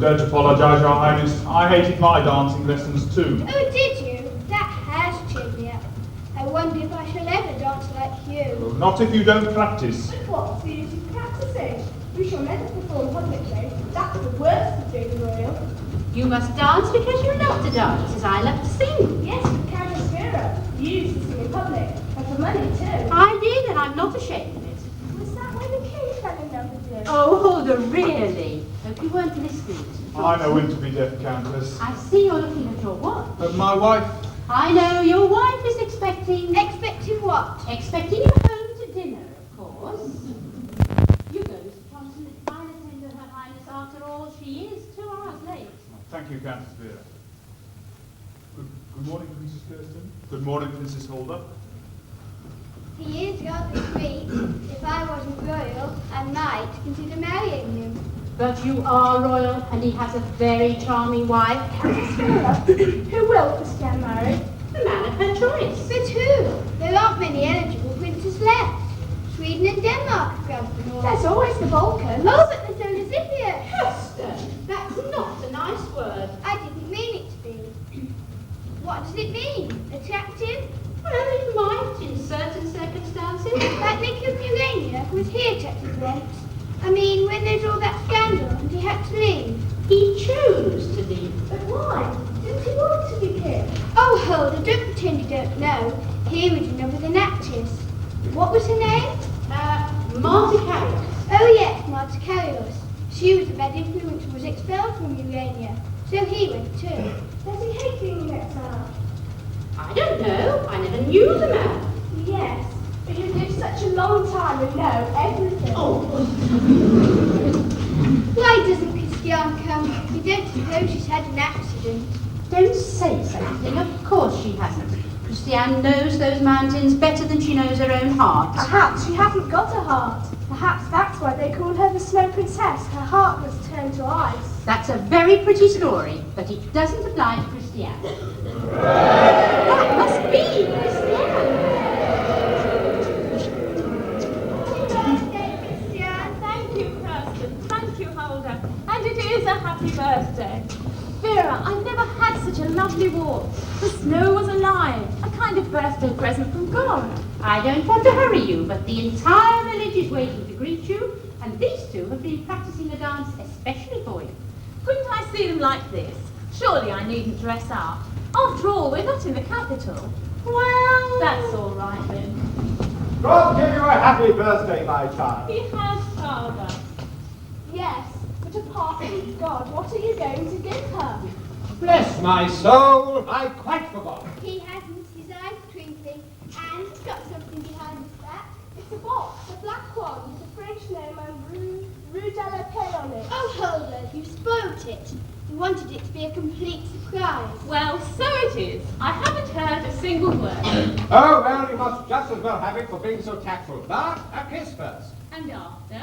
Don't apologise, Your Highness. I hated my dancing lessons too. Oh, did you? That has cheered me up. I wonder if I shall ever dance like you. Well, not if you don't practice. What's the use of practising? We shall never perform publicly. That's the worst of being royal. You must dance because you love to dance, as I love to sing. Yes, but Countess Vera, you used to sing in public, and for money too. I did, and I'm not ashamed of it. Was that when the king fell in love with you? Oh, Hulda, really? Hope you weren't listening. I know when to be deaf, Countess. I see you're looking at your watch. But my wife... I know, your wife is expecting... Expecting what? Expecting you home to dinner, of course. You go, Mr. Thompson. I'll attend to Her Highness. After all, she is 2 hours late. Thank you, Countess Vera. Good morning, Princess Kirsten. Good morning, Princess Hulda. He is rather sweet. If I wasn't royal, I might consider marrying him. But you are royal, and he has a very charming wife. Countess Vera, who will Christian marry? The man of her choice. But who? There aren't many eligible princes left. Sweden and Denmark have grabbed them all. There's always the Balkans. Oh, but there's no Nazipia. Hester, that's not a nice word. I didn't mean it to be. What does it mean? Attractive? Well, it might in certain circumstances. Like Nick of Urania, who was here attractive once. I mean, when there's all that scandal and he had to leave. He chose to leave. But why? Didn't he want to be king? Oh, Hulda, don't pretend you don't know. He was in love with an actress. What was her name? Marta Carrios. Oh yes, Marta Carrios. She was a bad influence and was expelled from Urania. So he went too. Does he hate being in exile? I don't know. I never knew the man. Yes, but you've lived such a long time and know everything. Oh. Why doesn't Christiane come? You don't suppose she's had an accident? Don't say something. Of course she hasn't. Christiane knows those mountains better than she knows her own heart. Perhaps she hasn't got a heart. Perhaps that's why they call her the Snow Princess. Her heart was turned to ice. That's a very pretty story, but it doesn't apply to Christiane. That must be Christiane. Happy birthday, Christiane. Thank you, Kirsten. Thank you, Hulda. And it is a happy birthday. Vera, I've never had such a lovely walk. The snow was alive, a kind of birthday present from God. I don't want to hurry you, but the entire village is waiting to greet you, and these two have been practicing a dance especially for you. Couldn't I see them like this? Surely I needn't dress up. After all, we're not in the capital. Well, That's all right then. God give you a happy birthday, my child. He has, Father. yes, but apart from God, what are you going to give her? Bless my soul, I quite forgot. He hasn't, his eyes twinkling, and he's got something behind his back. It's a box, a black one, with a French name and Rue de la Paix on it. Oh, Holder, you spoilt it. You wanted it to be a complete surprise. Well, so it is. I haven't heard a single word. Oh, well, you must just as well have it for being so tactful. But a kiss first. And after?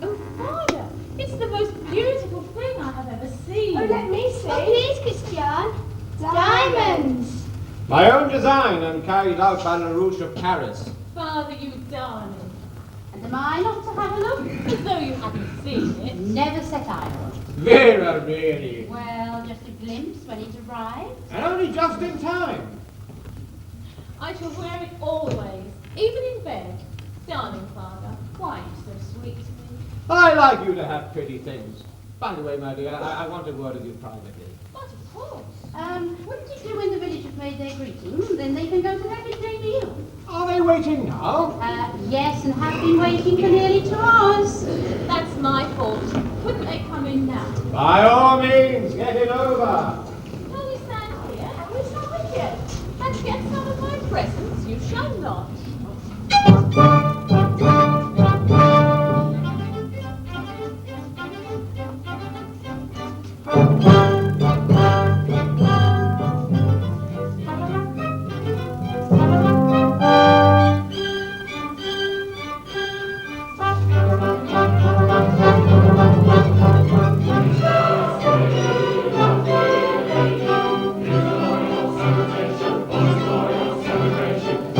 Oh, Father, it's the most beautiful thing I have ever seen. Oh, let me see. Oh, please, Christian. Diamonds. My own design and carried out by LaRouche of Paris. Father, you darling. And am I not to have a look? As though you hadn't seen it. Never set eye on. Vera, really. Well, just a glimpse when it arrives. And only just in time. I shall wear it always, even in bed. Darling Father, why are you so sweet to me? I like you to have pretty things. By the way, my dear, I want a word of you privately. But of course. Wouldn't it do when the village have made their greetings? Then they can go to their midday meal. Are they waiting now? Yes, and have been waiting for nearly 2 hours. That's my fault. Couldn't they come in now? By all means, get it over. Shall we stand here? And we shall begin. And get some of my presents? You shall not. Celebration,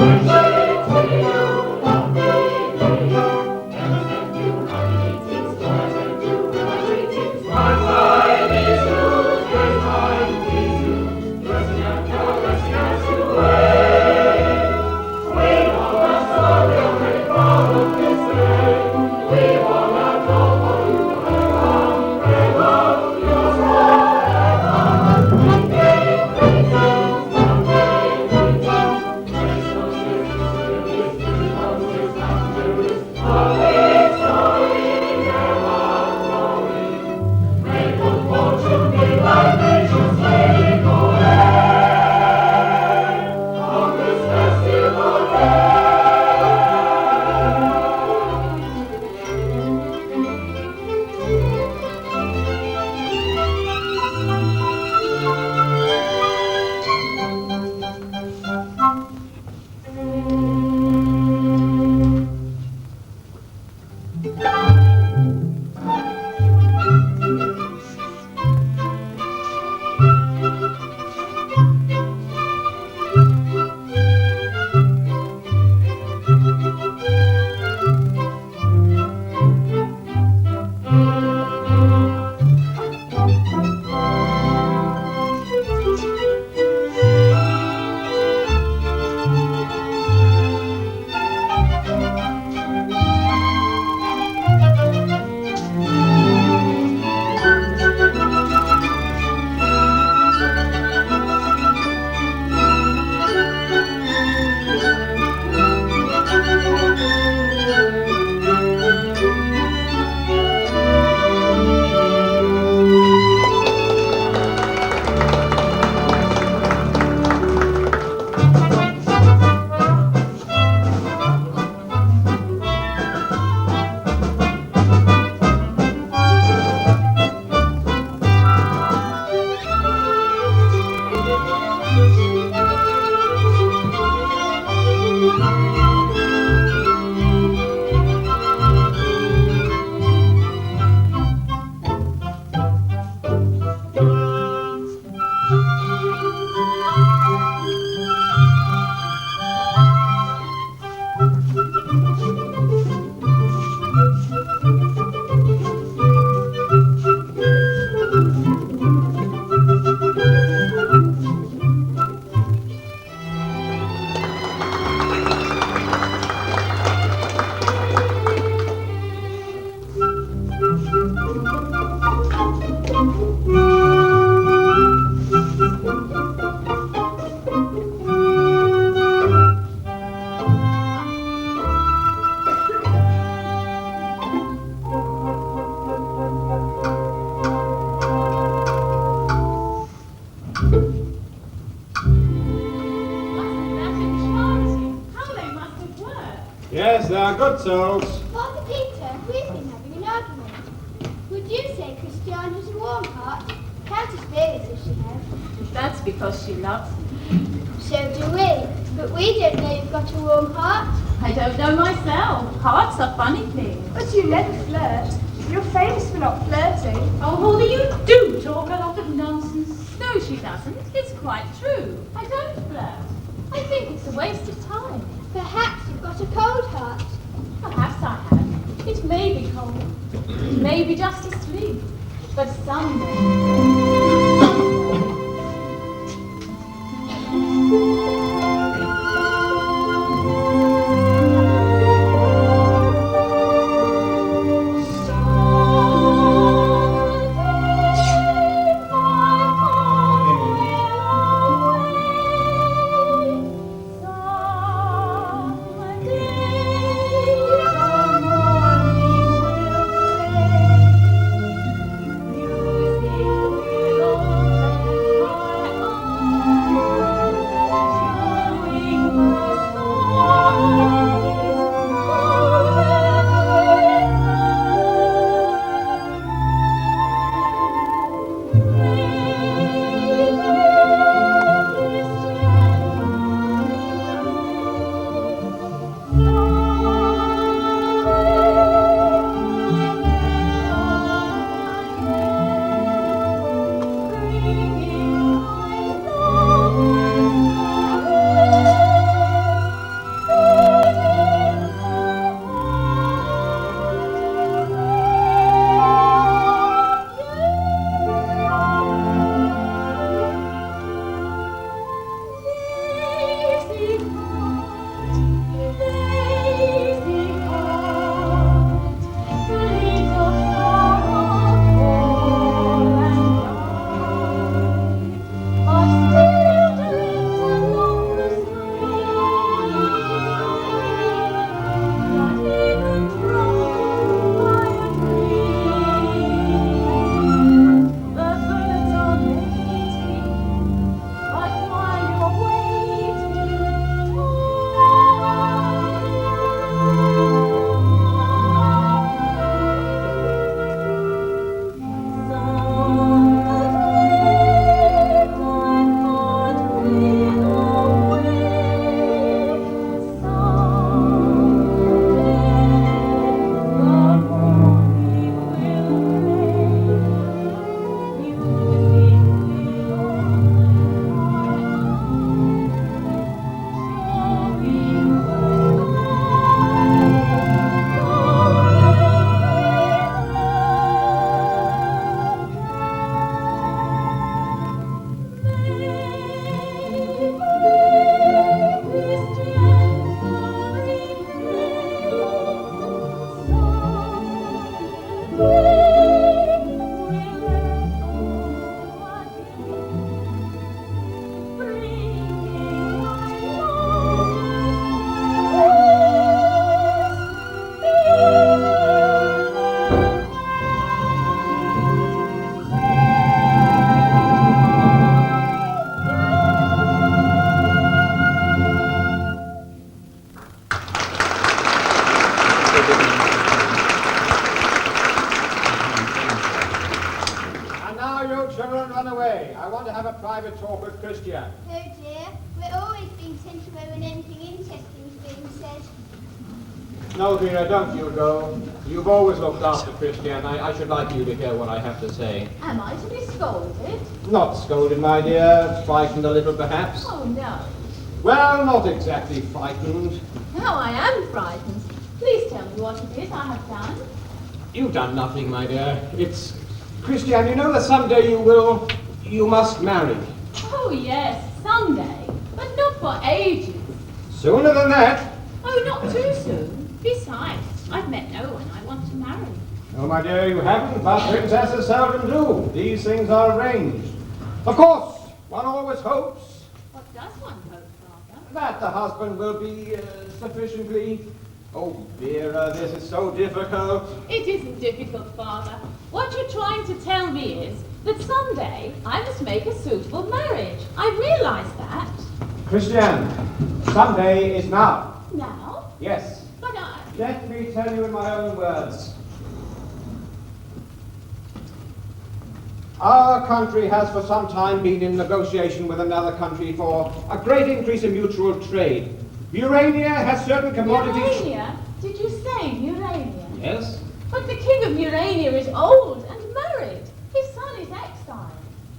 are good souls. Father Peter, we've been having an argument. Would you say Christiane has a warm heart? Countess really says she has. That's because she loves me. So do we. But we don't know you've got a warm heart. I don't know myself. Hearts are funny things. But you never flirt. You're famous for not flirting. Oh, Holly, you do talk a lot of nonsense. No, she doesn't. It's quite true. I don't flirt. I think it's a waste of time. Perhaps you've got a cold heart. Perhaps I have. It may be cold. It may be just asleep. But private talk with Christiane. Oh dear, we're always being sent away when anything interesting is being said. No, Vera, don't you go. You've always looked after Christiane. I should like you to hear what I have to say. Am I to be scolded? Not scolded, my dear. Frightened a little, perhaps. Oh, no. Well, not exactly frightened. No, I am frightened. Please tell me what it is I have done. You've done nothing, my dear. It's... Christiane, you know that someday you must marry. Oh, yes, someday. But not for ages. Sooner than that. Oh, not too soon. Besides, I've met no one I want to marry. Oh, my dear, you haven't, but princesses seldom do. These things are arranged. Of course, one always hopes What does one hope, Father? that the husband will be sufficiently... Oh, Vera, this is so difficult. It isn't difficult, Father. What you're trying to tell me is that someday I must make a suitable marriage. I realize that. Christiane, someday is now. Now? Yes. But Let me tell you in my own words. Our country has for some time been in negotiation with another country for a great increase in mutual trade. Morania has certain commodities... Morania? Did you say Morania? Yes? But the king of Morania is old and married. His son is exiled.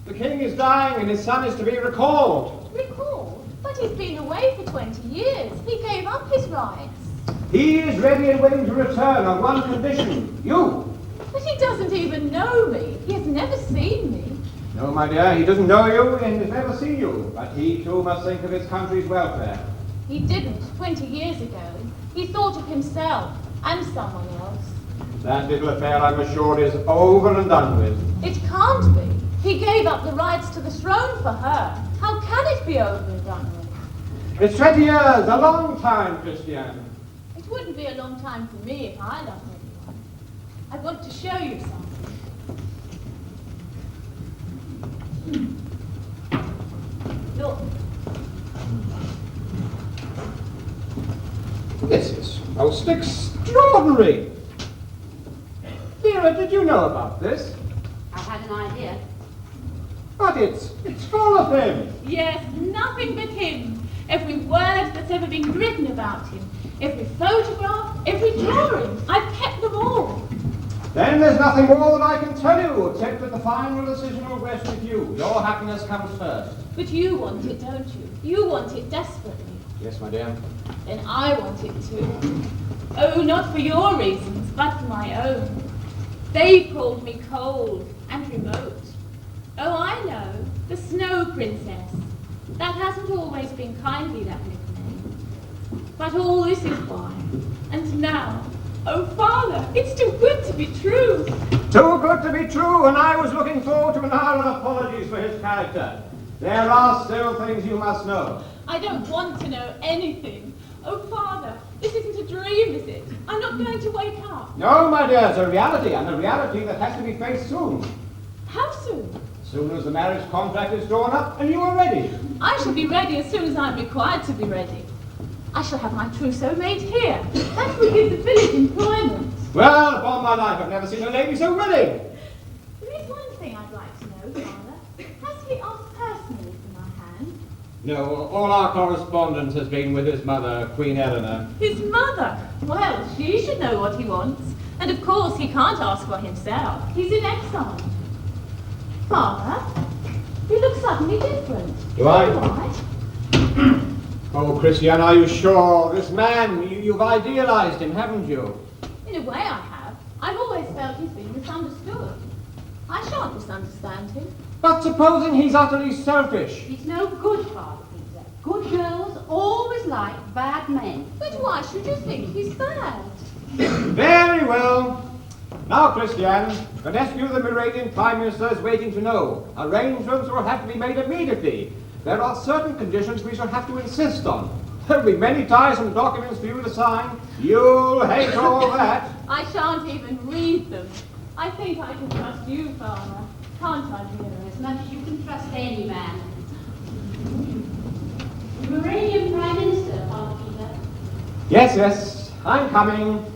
The king is dying and his son is to be recalled. Recall? But he's been away for 20 years. He gave up his rights. He is ready and willing to return on one condition. You. But he doesn't even know me. He has never seen me. No, my dear, he doesn't know you and has never seen you. But he too must think of his country's welfare. He didn't 20 years ago. He thought of himself and someone else. That little affair, I'm assured, is over and done with. It can't be. He gave up the rights to the throne for her. How can it be over and done with? It's 20 years, a long time, Christiane. It wouldn't be a long time for me if I loved anyone. I want to show you something. Look. This is most extraordinary. Vera, did you know about this? I had an idea. But it's full of him. Yes, nothing but him. Every word that's ever been written about him. Every photograph, every drawing. I've kept them all. Then there's nothing more that I can tell you, except that the final decision will rest with you. Your happiness comes first. But you want it, don't you? You want it desperately. Yes, my dear. Then I want it too. Oh, not for your reasons, but for my own. They called me cold and remote. Oh, I know, the Snow Princess. That hasn't always been kindly, that nickname. But all this is why. And now, oh, Father, it's too good to be true. Too good to be true, and I was looking forward to an hour of apologies for his character. There are still things you must know. I don't want to know anything. Oh, Father, this isn't a dream, is it? I'm not going to wake up. No, my dear, it's a reality, and a reality that has to be faced soon. How soon? As soon as the marriage contract is drawn up and you are ready. I shall be ready as soon as I'm required to be ready. I shall have my trousseau made here. That will give the village employment. Well, upon my life, I've never seen a lady so willing. There is one thing I'd like to know, Father. Has he asked personally for my hand? No, all our correspondence has been with his mother, Queen Eleanor. His mother? Well, she should know what he wants. And of course, he can't ask for himself. He's in exile. Father, you look suddenly different. Do I? Why? Oh, Christiane, are you sure? This man, you've idealized him, haven't you? In a way I have. I've always felt he's been misunderstood. I shan't misunderstand him. But supposing he's utterly selfish? He's no good, Father Peter. Good girls always like bad men. But why should you think he's bad? Very well. Now, Christiane, the nephew of the Moravian Prime Minister is waiting to know. Arrangements will have to be made immediately. There are certain conditions we shall have to insist on. There'll be many tiresome documents for you to sign. You'll hate all that. I shan't even read them. I think I can trust you, Father. Can't I, Vera? As much as you can trust any man. The Moranian Prime Minister, Father Peter. Yes, yes, I'm coming.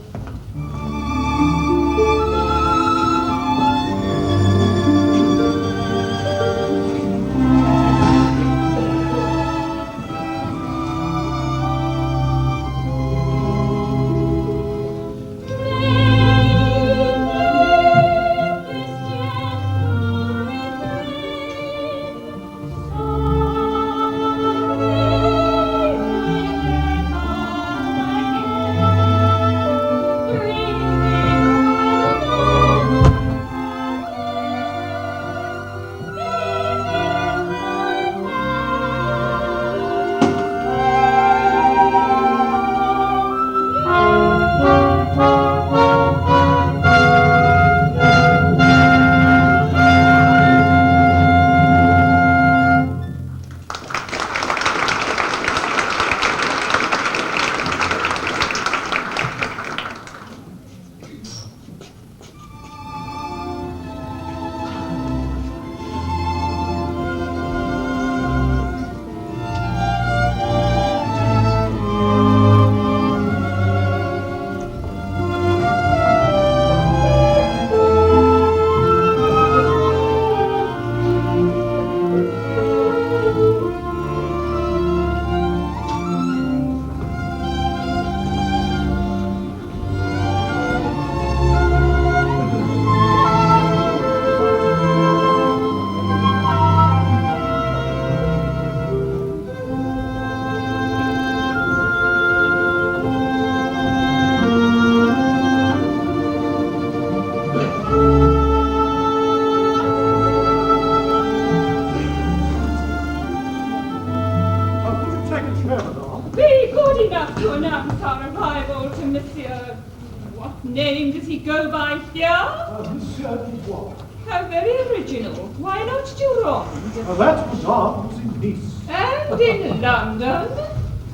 name does he go by here? Monsieur Dubois. How very original. Why not Durand? That madame was in Nice. And in London?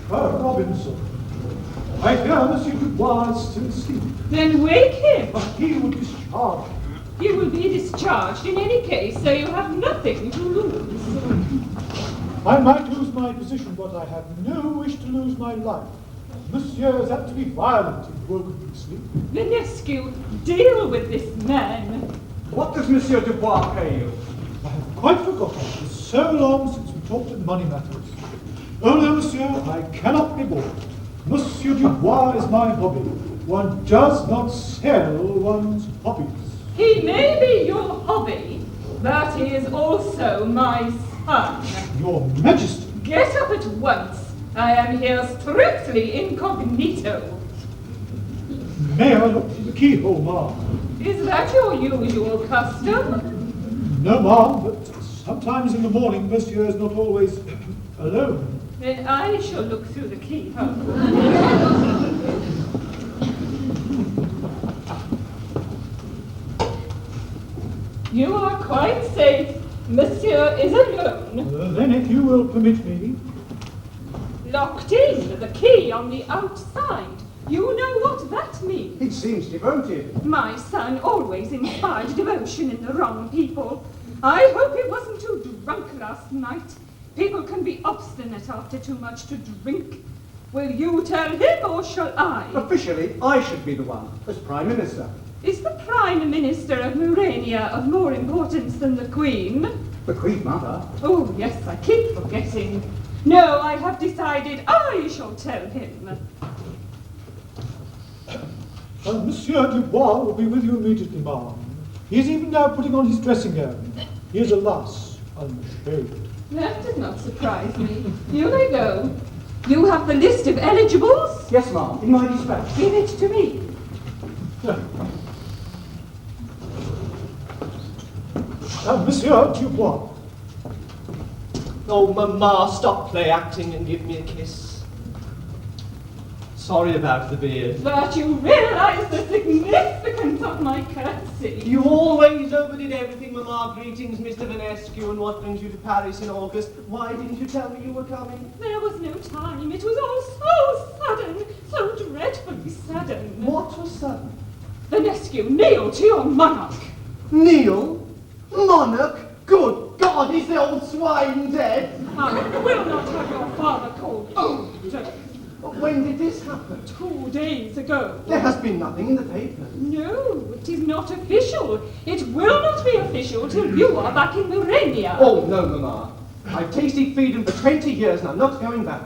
Robinson. I hear Monsieur Dubois is still asleep. Then wake him. But he will discharge me. You will be discharged in any case, so you have nothing to lose. I might lose my position, but I have no wish to lose my life. Monsieur is apt to be violent in woken sleep. Venescu, deal with this man. What does Monsieur Dubois pay you? I have quite forgotten. It is so long since we talked of money matters. Oh no, monsieur, I cannot be bought. Monsieur Dubois is my hobby. One does not sell one's hobbies. He may be your hobby, but he is also my son. Your Majesty. Get up at once. I am here strictly incognito. May I look through the keyhole, ma'am? Is that your usual custom? No, ma'am, but sometimes in the morning, monsieur is not always alone. Then I shall look through the keyhole. You are quite safe. Monsieur is alone. Then if you will permit me. Locked in, the key on the outside. You know what that means. He seems devoted. My son always inspired devotion in the wrong people. I hope he wasn't too drunk last night. People can be obstinate after too much to drink. Will you tell him or shall I? Officially, I should be the one, as Prime Minister. Is the Prime Minister of Morania of more importance than the Queen? The Queen Mother? Oh, yes, I keep forgetting. No, I have decided I shall tell him. Monsieur Dubois will be with you immediately, ma'am. He is even now putting on his dressing gown. He is, alas, unshaved. That does not surprise me. You may go. You have the list of eligibles? Yes, ma'am, in my dispatch. Give it to me. Monsieur Dubois. Oh, Mamma, stop play acting and give me a kiss. Sorry about the beard. But you realize the significance of my courtesy. You always overdid everything, Mamma. Greetings, Mr. Venescu, and what brings you to Paris in August? Why didn't you tell me you were coming? There was no time. It was all so sudden, so dreadfully sudden. What was sudden? Venescu, kneel to your monarch. Kneel? Monarch? Good God, is the old swine dead? I will not have your father called. Oh, when did this happen? 2 days ago. There has been nothing in the paper. No, it is not official. It will not be official till you are back in Morania. Oh, no, Mamma. I've tasted freedom for 20 years and I'm not going back.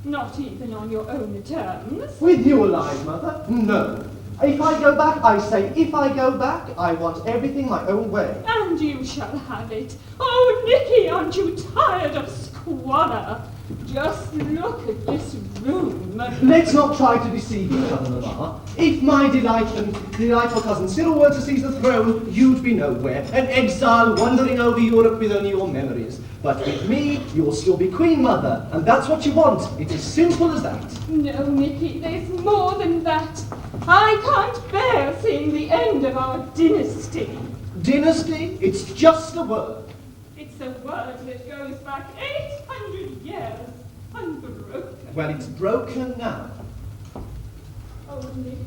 Not even on your own terms. With you alive, Mother? No. If I go back, I say, if I go back, I want everything my own way. And you shall have it. Oh, Nicky, aren't you tired of squalor? Just look at this room. Let's not try to deceive each other, Mamma. If my delightful cousin Cyril were to seize the throne, you'd be nowhere, an exile wandering over Europe with only your memories. But with me, you'll still be Queen Mother, and that's what you want. It's as simple as that. No, Nicky, there's more than that. I can't bear seeing the end of our dynasty. Dynasty? It's just a word. It's a word that goes back 800 years, unbroken. Well, it's broken now. Oh, Nicky,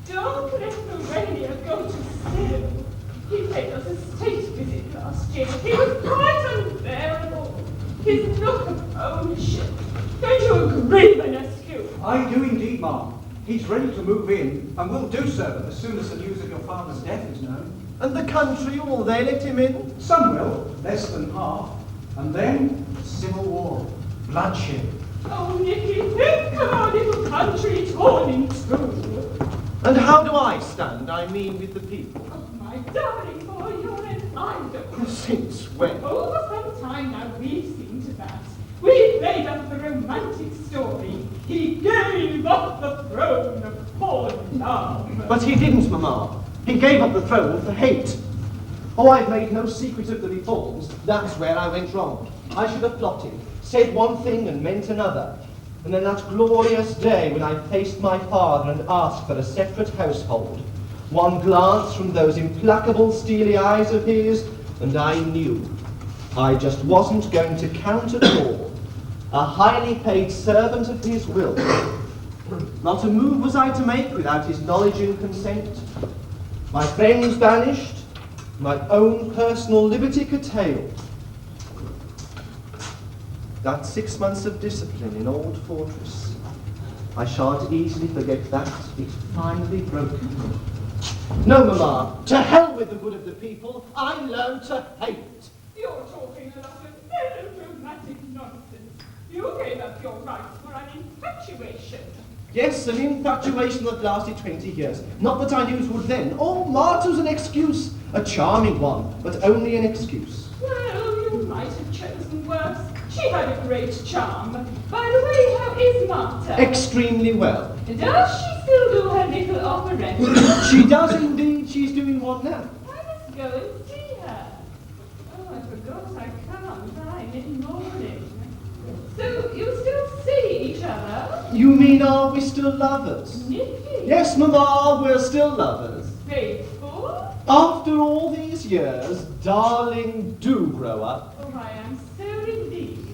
don't let Morania go to Cyril. He paid us a state visit last year. He was quite unbearable. His look of ownership. Don't you agree, Venescu? I do indeed, ma'am. He's ready to move in, and will do so as soon as the news of your father's death is known. And the country, will they let him in? Some will, less than half. And then, civil war, bloodshed. Oh, Nicky, think of our little country torn in two. And how do I stand? I mean with the people. Oh, my darling boy, you're an idol. Since when? Oh, for some time now we've seen to that. We played up the romantic story. He gave up the throne for love. But he didn't, Mamma. He gave up the throne for hate. Oh, I've made no secret of the reforms. That's where I went wrong. I should have plotted, said one thing and meant another. And then that glorious day when I faced my father and asked for a separate household. One glance from those implacable steely eyes of his, and I knew I just wasn't going to count at all. A highly paid servant of his will. Not a move was I to make without his knowledge and consent. My friends banished, my own personal liberty curtailed. That 6 months of discipline in Old Fortress, I shan't easily forget that. It finally broke me. No, Mamma, to hell with the good of the people. I learned to hate. You're talking a lot of melodramatic nonsense. You gave up your rights for an infatuation. Yes, an infatuation that lasted 20 years. Not that I knew it would then. Oh, Marta's an excuse. A charming one, but only an excuse. Well, you might have chosen worse. She had a great charm. By the way, how is Marta? Extremely well. Does she still do her little operette? She does indeed. She's doing one now. I must go and see her. Oh, I forgot I can't. I'm in mourning. So, you still see each other? You mean, are we still lovers? Nicky? Yes, Mamma, we're still lovers. Faithful? After all these years, darling, do grow up. Oh, I am so relieved.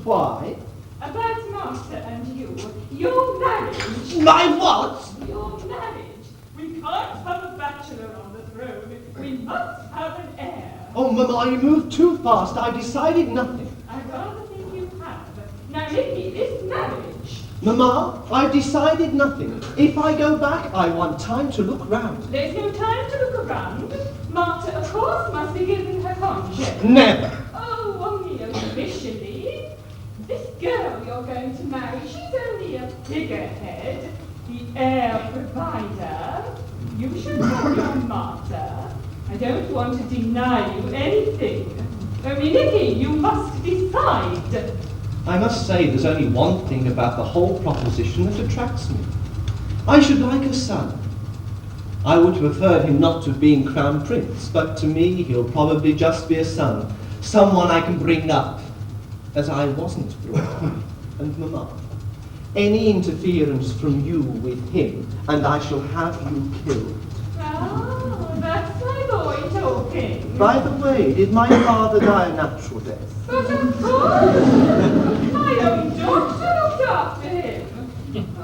Why? About Marta and you. Your marriage. My what? Your marriage. We can't have a bachelor on the throne. We must have an heir. Oh, Mamma, you moved too fast. I decided nothing. I rather think you have. Now, Nicky, this marriage. Mamma, I've decided nothing. If I go back, I want time to look round. There's no time to look around. Marta, of course, must be given her conscience. Never. Oh, only officially. This girl you're going to marry, she's only a figurehead, the heir provider. You should know your Marta. I don't want to deny you anything. Only, Nicky, you must decide. I must say there's only one thing about the whole proposition that attracts me. I should like a son. I would have preferred him not to have been crown prince, but to me he'll probably just be a son, someone I can bring up, as I wasn't brought up. And Mamma, any interference from you with him, and I shall have you killed. Oh, that's my boy talking. By the way, did my father die a natural death? But of course! My own doctor looked after him.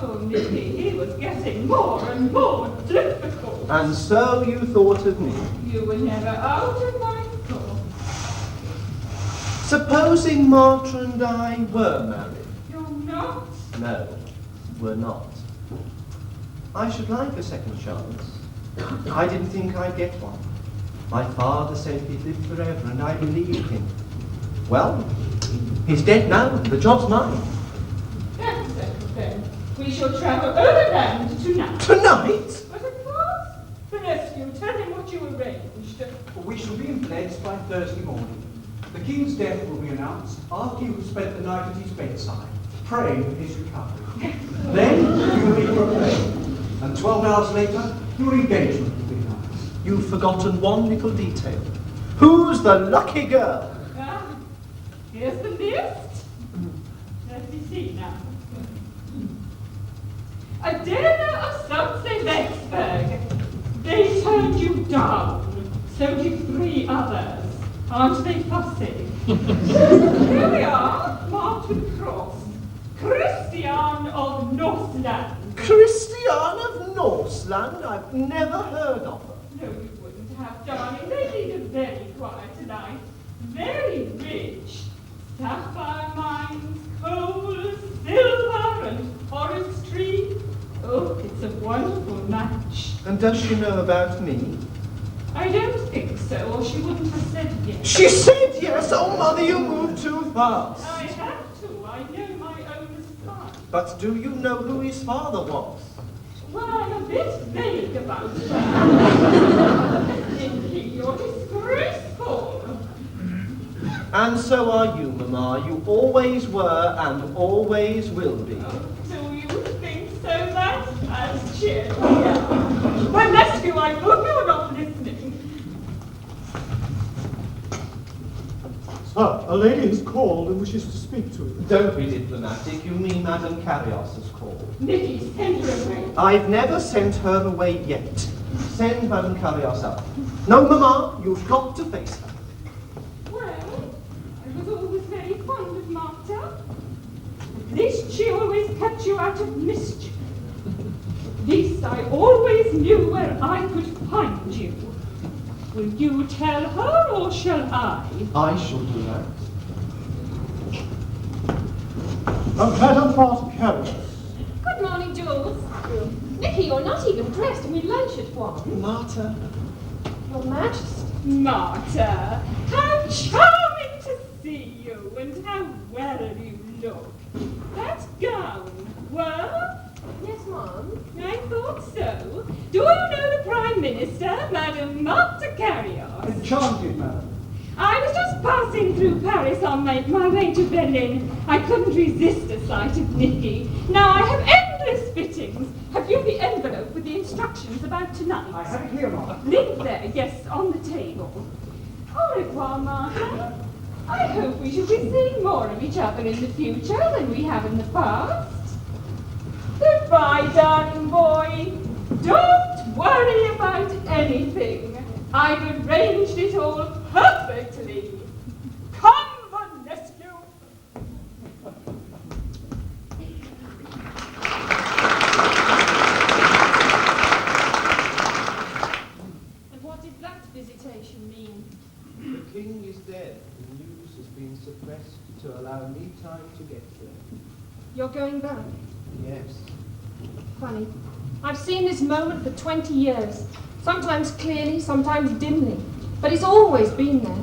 Oh, Nicky, he was getting more and more difficult. And so you thought of me. You were never out of my thoughts. Supposing Marta and I were married. You're not? No, we're not. I should like a second chance. I didn't think I'd get one. My father said he'd live forever, and I believed him. Well, he's dead now. The job's mine. That's settled then. We shall travel overland tonight. Tonight? But of course, Rescue, tell him what you arranged. We shall be in Pledge by Thursday morning. The King's death will be announced after you have spent the night at his bedside, praying for his recovery. Then you will be proclaimed, and 12 hours later, your engagement will be announced. You've forgotten one little detail. Who's the lucky girl? Ah, here's the list. Let me see now. Adela of St. They turned you down. So did 3 others. Aren't they fussy? Here we are, marked with cross. Christian of Northland. Christian of Northland? I've never heard of her. No, you wouldn't have, darling. They lead a very quiet life. Very rich. Sapphire mines, coal, silver, and forestry. Oh, it's a wonderful match. And does she know about me? I don't think so, or she wouldn't have said yes. She said yes! Oh, Mother, you moved too fast. I have to. I know my own son. But do you know who his father was? Well, I'm a bit vague about that. Nicky, you're disgraceful. And so are you, Mamma. You always were and always will be. Oh, do you think so? That has cheered me up. Why, Rescue, I hope you're not listening. Sir, a lady has called and wishes to speak to you. Don't be diplomatic. You mean Madame Carrios has called. Nicky, send her away. I've never sent her away yet. Send Madame Carrios out. No, Mamma, you've got to face her. Well, I was always very fond of Martha. At least she always kept you out of mischief. At least I always knew where I could find you. Will you tell her, or shall I? I shall do that. Madame Carrios. Good morning, Jules. Nicky, you're not even dressed, and we lunch at 1. Martha. Your Majesty. Martha, how charming to see you, and how well you look. That gown, well? Yes, Ma'am. I thought so. Do you know the Prime Minister, Madame Martha Carrios? Enchanted, madam. I was just passing through Paris on my way to Berlin. I couldn't resist a sight of Nicky. Now I have endless fittings. Have you the envelope with the instructions about tonight? I have it here, madam. Link there, yes, on the table. Au revoir, Martha. I hope we shall be seeing more of each other in the future than we have in the past. Goodbye, darling boy. Don't worry about anything. I've arranged it all perfectly. Come, Vanescu. And what did that visitation mean? The king is dead. The news has been suppressed to allow me time to get there. You're going back? Yes. Funny. I've seen this moment for 20 years. Sometimes clearly, sometimes dimly. But it's always been there.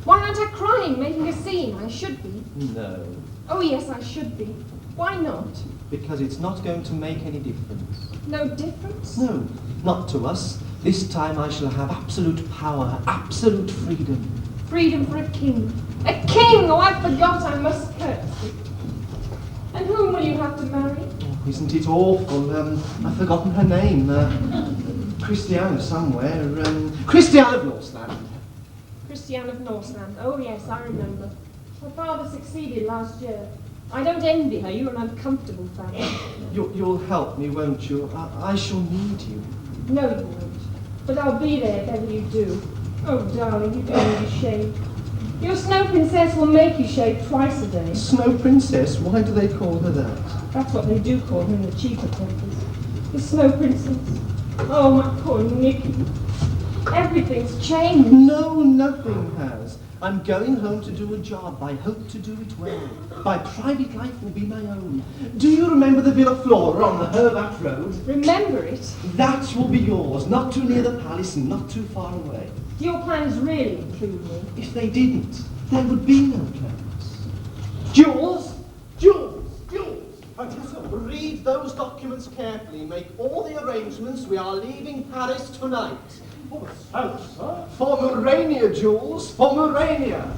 Why aren't I crying, making a scene? I should be. No. Oh yes, I should be. Why not? Because it's not going to make any difference. No difference? No, not to us. This time I shall have absolute power, absolute freedom. Freedom for a king. A king! Oh, I forgot I must curtsy. And whom will you have to marry? Oh, isn't it awful? I've forgotten her name. Christiane somewhere. Christiane of Northland. Christiane of Northland. Oh yes, I remember. Her father succeeded last year. I don't envy her. You're an uncomfortable family. You'll help me, won't you? I shall need you. No, you won't. But I'll be there if ever you do. Oh, darling, you don't need to shave. Your snow princess will make you shave twice a day. Snow Princess? Why do they call her that? That's what they do call her in the cheaper countries. The snow princess. Oh, my poor Nicky. Everything's changed. No, nothing has. I'm going home to do a job. I hope to do it well. My private life will be my own. Do you remember the Villa Flora on the Hervat Road? Remember it? That will be yours, not too near the palace and not too far away. Do your plans really include me? If they didn't, there would be no plans. Jules! Jules! Jules! Read those documents carefully. Make all the arrangements. We are leaving Paris tonight. Oh, so, sir. For Morania, Jules, for Morania.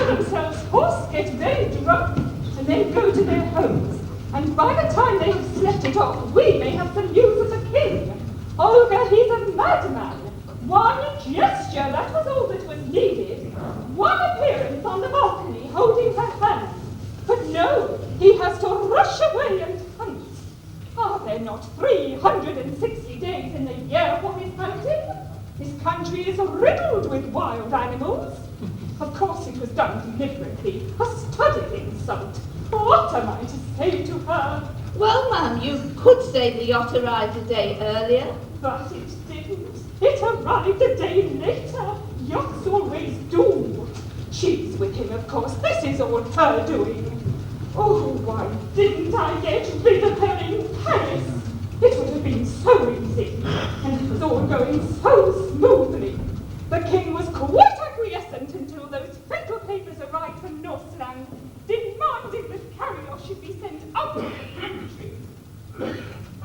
themselves hoarse, get very drunk, and then go to their homes. And by the time they have slept it off, we may have some news of the king. Olga, he's a madman. One gesture, that was all that was needed. One appearance on the balcony, holding her hand. But no, he has to rush away and hunt. Are there not 360 days in the year for his hunting? This country is riddled with wild animals. Of course it was done deliberately, a studied insult. What am I to say to her? Well, ma'am, you could say the yacht arrived a day earlier. But it didn't. It arrived a day later. Yachts always do. She's with him, of course. This is all her doing. Oh, why didn't I get rid of her in Paris? It would have been so easy, and it was all going so smoothly. The king was quite acquiescent until those fatal papers arrived from Northland, demanding that Carrier should be sent out of the country.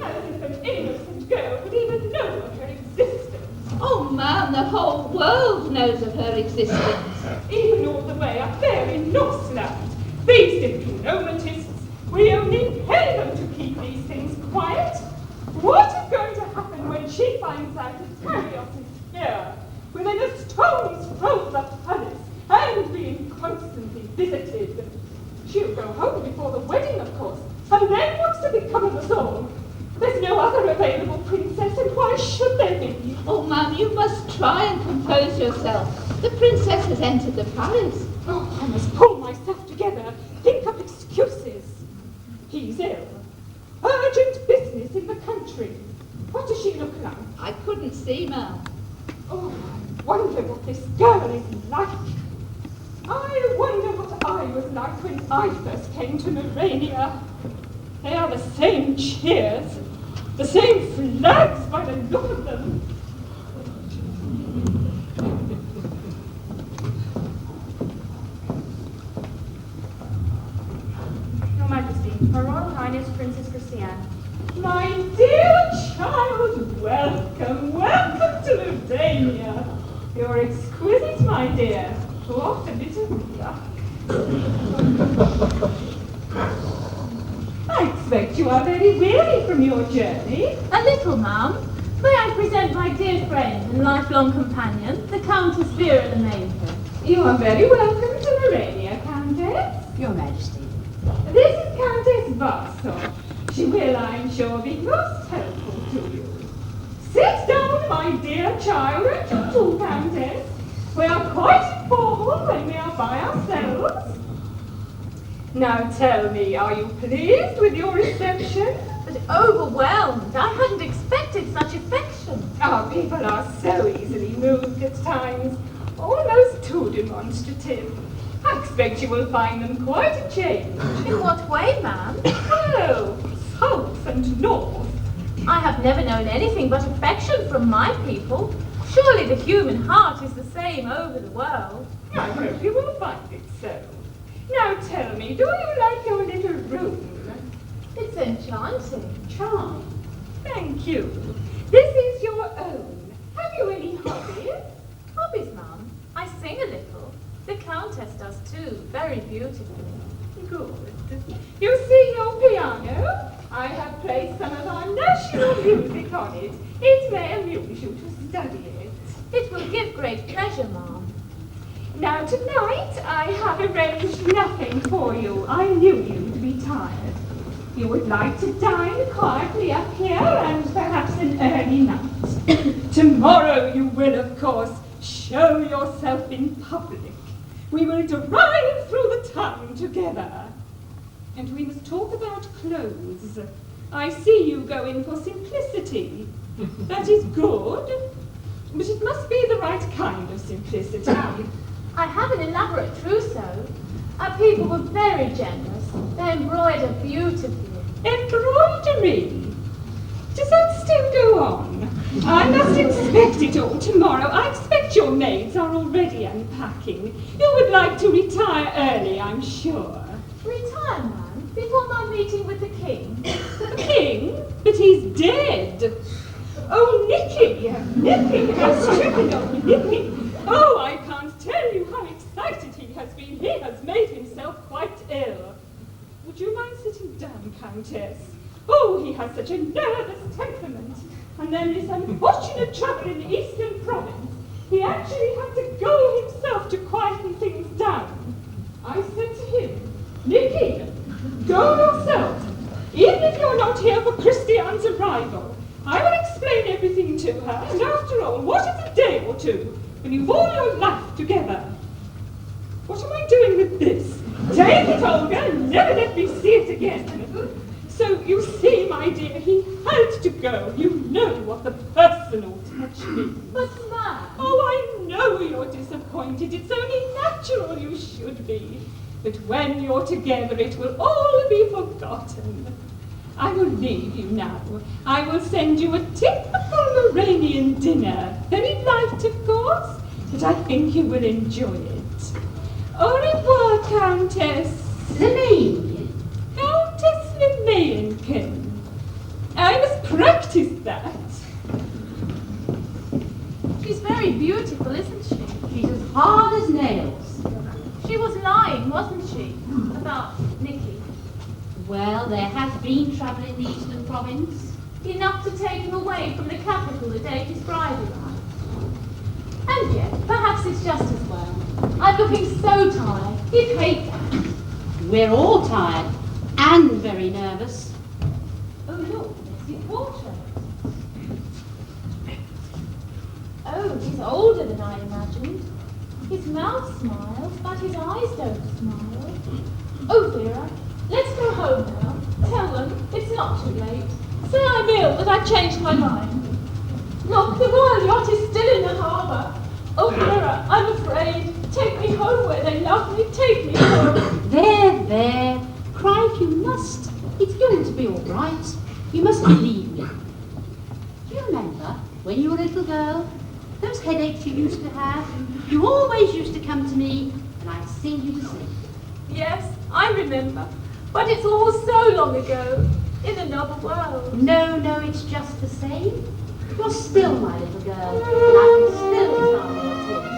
As if an innocent girl would even know of her existence. Oh, ma'am, the whole world knows of her existence. Even all the way up there in Northland. These diplomatists, we only pay them to keep these things quiet. What is going to happen when she finds out that Carrier is here, within a stone's throw of the palace, and being constantly visited? She'll go home before the wedding, of course, and then what's to become of us all? There's no other available princess, and why should there be? Oh, ma'am, you must try and compose yourself. The princess has entered the palace. Oh, I must pull myself together, think up excuses. He's ill. Urgent business in the country. What does she look like? I couldn't see, ma'am. Oh, I wonder what this girl is like. I wonder what I was like when I first came to Morania. They are the same cheers, the same flags by the look of them. Your Majesty, Her Royal Highness Princess Christiane. My dear child, welcome, welcome to Morania. You're exquisite, my dear. What a bit of luck. I expect you are very weary from your journey. A little, ma'am. May I present my dear friend and lifelong companion, the Countess Vera the Maiden? You are very welcome to Morania, Countess. Your Majesty. This is Countess Varso. She will, I'm sure, be most helpful to you. Sit down, my dear child, and you too, Countess. We are quite informal when we are by ourselves. Now tell me, are you pleased with your reception? But overwhelmed. I hadn't expected such affection. Our people are so easily moved at times, almost too demonstrative. I expect you will find them quite a change. In what way, ma'am? Oh, south and north. I have never known anything but affection from my people. Surely the human heart is the same over the world. I hope you will find it so. Now tell me, do you like your little room? It's enchanting. Charming. Thank you. This is your own. Have you any hobbies? Hobbies, ma'am? I sing a little. The Countess does too, very beautifully. Good. You see your piano? I have placed some of our national music on it. It may amuse you to study it. It will give great pleasure, ma'am. Now tonight I have arranged nothing for you. I knew you'd be tired. You would like to dine quietly up here and perhaps an early night. Tomorrow you will, of course, show yourself in public. We will drive through the town together. And we must talk about clothes. I see you go in for simplicity. That is good, but it must be the right kind of simplicity. I have an elaborate trousseau. Our people were very generous. They embroider beautifully. Embroidery? Does that still go on? I must inspect it all tomorrow. I expect your maids are already unpacking. You would like to retire early, I'm sure. Retire, ma'am, before my meeting with the king. The king? But he's dead. Oh, Nicky! Nicky! How stupid of Nicky! Oh, I can't tell you how excited he has been. He unfortunate trouble in the Eastern Province, he actually had to go himself to quieten things down. I said to him, Nicky, go yourself. Even if you're not here for Christiane's arrival, I will explain everything to her, and after all, what is a day or two when you've all your life together? What am I doing with this? Take it, Olga, and never let me see it again. So you see, my dear, he had to go. You know what the personal touch means. But, Ma. Oh, I know you're disappointed. It's only natural you should be. But when you're together, it will all be forgotten. I will leave you now. I will send you a typical Moranian dinner. Very light, of course, but I think you will enjoy it. Au revoir, Countess. Lemay. Countess Lemayankin. I must practice that. She's very beautiful, isn't she? She's as hard as nails. She was lying, wasn't she? About Nicky. Well, there has been trouble in the Eastern Province. Enough to take him away from the capital the day his bride arrived. And yet, perhaps it's just as well. I'm looking so tired. He'd hate that. We're all tired and very nervous. Oh, look, there's his portrait. Oh, he's older than I imagined. His mouth smiles, but his eyes don't smile. Oh, Vera, let's go home now. Tell them it's not too late. Say I'm ill, that I've changed my mind. Look, the royal yacht is still in the harbour. Oh, Vera, I'm afraid. Take me home where they love me. Take me home. There. Cry if you must. It's going to be all right. You must believe me. Do you remember when you were a little girl? Those headaches you used to have? You always used to come to me and I'd sing you to sleep. Yes, I remember. But it's all so long ago. In another world. No, it's just the same. You're still my little girl, and I can still tell your tears.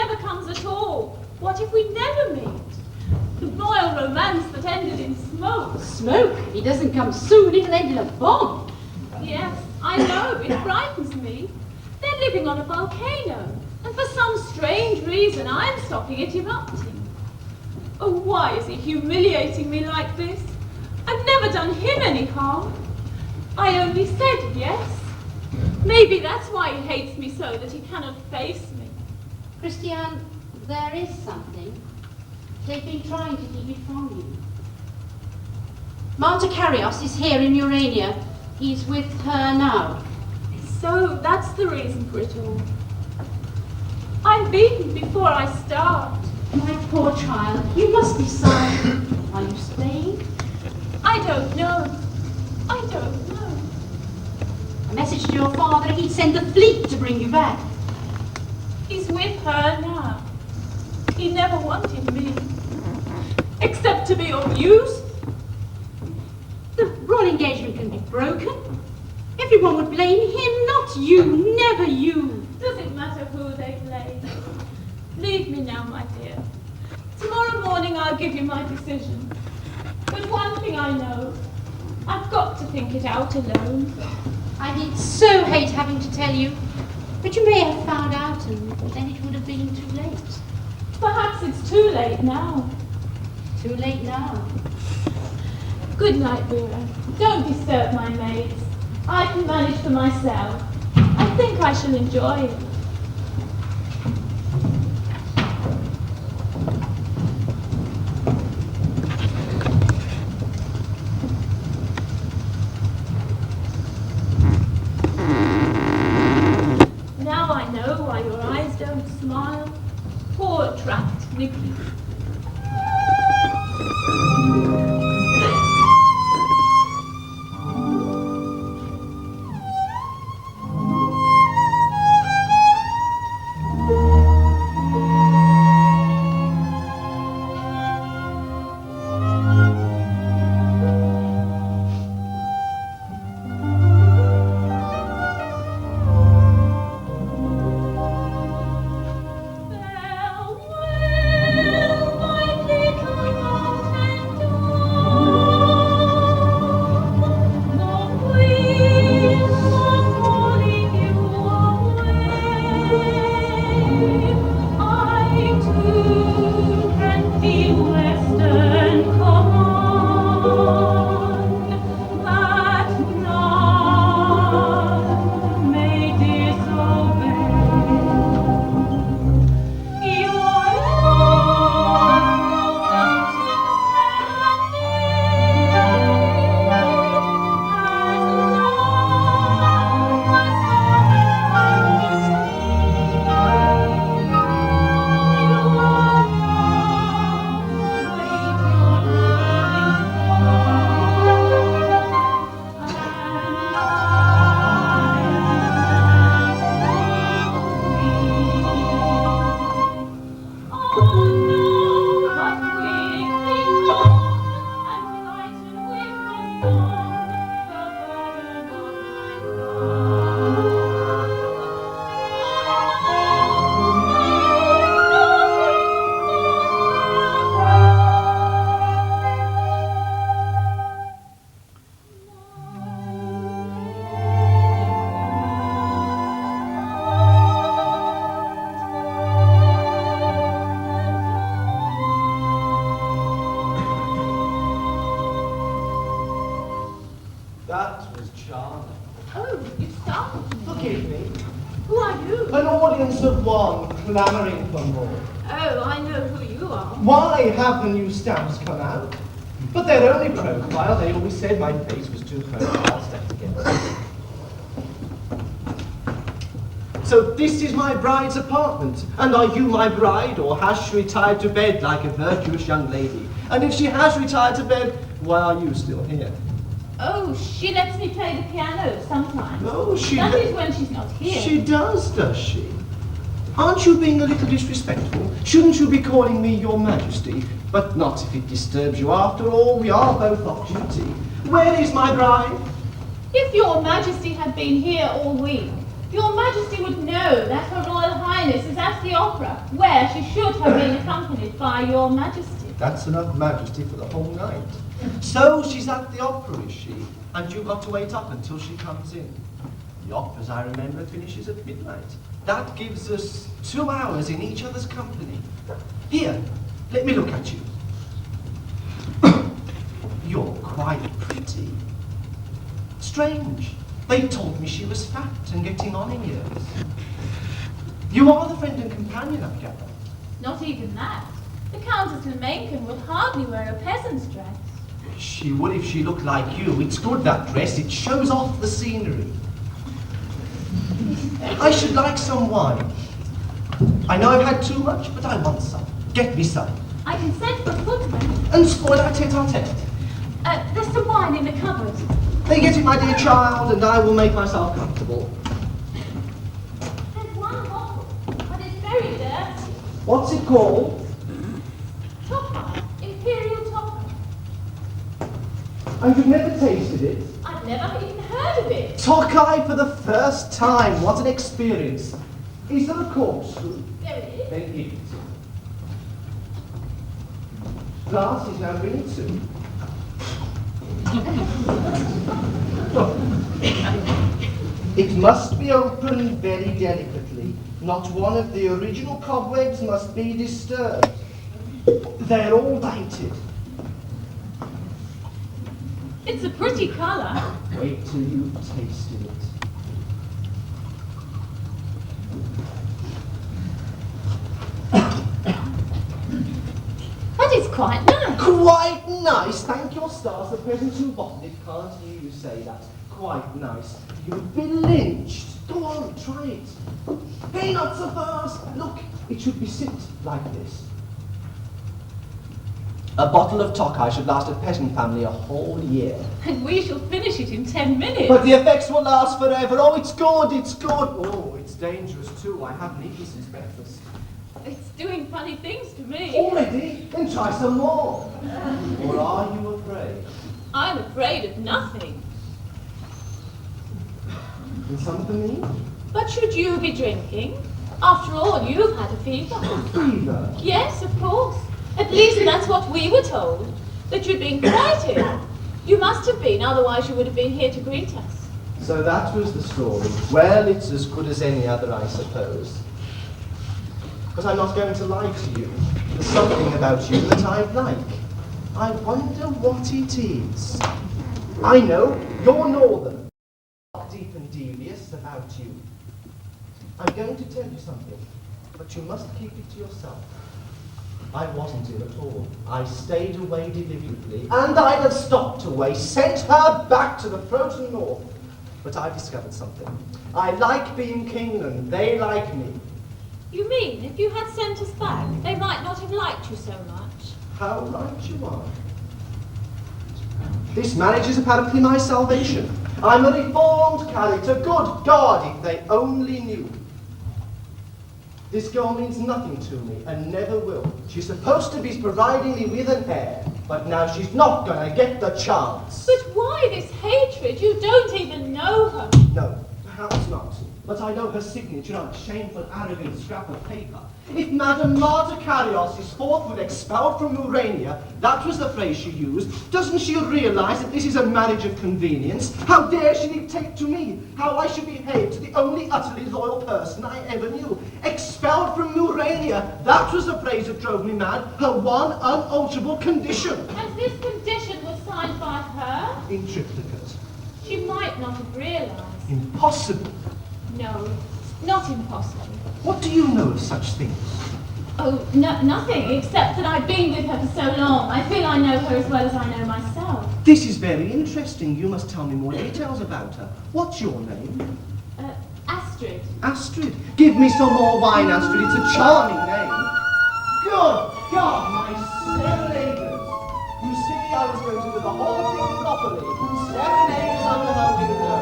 never comes at all? What if we never meet? The royal romance that ended in smoke. Smoke? If he doesn't come soon, it'll end in a bomb. Yes, I know, it frightens me. They're living on a volcano, and for some strange reason I'm stopping it erupting. Oh, why is he humiliating me like this? I've never done him any harm. I only said yes. Maybe that's why he hates me so, that he cannot face me. Christiane, there is something. They've been trying to keep it from you. Marta Carrios is here in Morania. He's with her now. So that's the reason for it all. I'm beaten before I start. My poor child, you must decide. Are you staying? I don't know. I don't know. A message to your father, he'd send the fleet to bring you back. He's with her now. He never wanted me, except to be of use. The royal engagement can be broken. Everyone would blame him, not you, never you. Does it matter who they blame? Leave me now, my dear. Tomorrow morning I'll give you my decision. But one thing I know, I've got to think it out alone. I did so hate having to tell you, but you may have found out and then it would have been too late. Perhaps it's too late now. Too late now. Good night, Vera. Don't disturb my maids. I can manage for myself. I think I shall enjoy it. Now I know why your eyes don't smile. Poor trapped Nicky. Of one clamouring for more. Oh, I know who you are. Why have the new stamps come out? But they're only profile. They always said my face was too profile stacked together. So this is my bride's apartment. And are you my bride, or has she retired to bed like a virtuous young lady? And if she has retired to bed, why are you still here? Oh, she lets me play the piano sometimes. Oh, That is when she's not here. She does she? Aren't you being a little disrespectful? Shouldn't you be calling me your majesty? But not if it disturbs you. After all, we are both off duty. Where is my bride? If your majesty had been here all week, Your Majesty would know that Her Royal Highness is at the opera, where she should have been accompanied by Your Majesty. That's enough majesty for the whole night. So she's at the opera, is she? And you've got to wait up until she comes in. The opera, as I remember, finishes at midnight. That gives us 2 hours in each other's company. Here, let me look at you. You're quite pretty. Strange. They told me she was fat and getting on in years. You are the friend and companion, I gather. Not even that. The Countess Lemenken would hardly wear a peasant's dress. She would if she looked like you. It's good, that dress. It shows off the scenery. I should like some wine. I know I've had too much, but I want some. Get me some. I can send for a footman. And spoil our tete-a-tete. There's some wine in the cupboard. They get it, my dear child, and I will make myself comfortable. There's one bottle, but it's very dirty. What's it called? Topper, Imperial Topper. And you've never tasted it? I've never even heard of it. Tokai for the first time. What an experience. Is there a corkscrew? There it is. Then give it. Glass is now bringing too. It must be opened very delicately. Not one of the original cobwebs must be disturbed. They're all lighted. It's a pretty colour. Wait till you've tasted it. That is quite nice. Quite nice. Thank your stars, the peasant who bottled it can't hear you say that. Quite nice. You'd be lynched. Go on, try it. Hey, not so fast. Look, it should be sipped like this. A bottle of Tokai should last a peasant family a whole year. And we shall finish it in 10 minutes. But the effects will last forever. Oh, it's good, it's good. Oh, it's dangerous too. I haven't eaten since breakfast. It's doing funny things to me. Already? Then try some more. Or are you afraid? I'm afraid of nothing. And some for me? But should you be drinking? After all, you've had a fever. Fever? Yes, of course. At least that's what we were told. That you'd been quite ill. You must have been, otherwise you would have been here to greet us. So that was the story. Well, it's as good as any other, I suppose. But I'm not going to lie to you. There's something about you that I like. I wonder what it is. I know, you're northern. Deep and devious about you. I'm going to tell you something, but you must keep it to yourself. I wasn't ill at all. I stayed away deliberately, and I'd have stopped away, sent her back to the frozen north. But I've discovered something. I like being king, and they like me. You mean, if you had sent us back, they might not have liked you so much? How right you are. This marriage is apparently my salvation. I'm a reformed character. Good God, if they only knew. This girl means nothing to me, and never will. She's supposed to be providing me with an heir, but now she's not going to get the chance. But why this hatred? You don't even know her. No, perhaps not. But I know her signature on a shameful, arrogant scrap of paper. If Madame Marta Carios is forthwith expelled from Morania, that was the phrase she used, doesn't she realize that this is a marriage of convenience? How dare she dictate to me how I should behave to the only utterly loyal person I ever knew? Expelled from Morania, that was the phrase that drove me mad, her one unalterable condition. And this condition was signed by her? In triplicate. She might not have realized. Impossible. No, not impossible. What do you know of such things? Oh, nothing, except that I've been with her for so long. I feel I know her as well as I know myself. This is very interesting. You must tell me more details about her. What's your name? Astrid. Astrid. Give me some more wine, Astrid. It's a charming name. Good God, my serenaders. You see, I was going to do the whole thing properly. Serenaders under her window.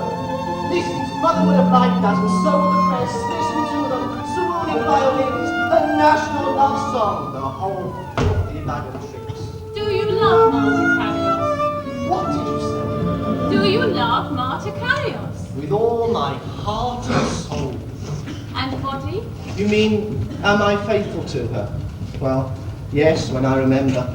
Listen, Mother would have liked that, and so would the press. Listen to them, swooning violins, the national love song, the whole filthy bag of tricks. Do you love Marta Carios? What did you say? Do you love Marta Carios? With all my heart and soul. You mean, am I faithful to her? Well, yes, when I remember.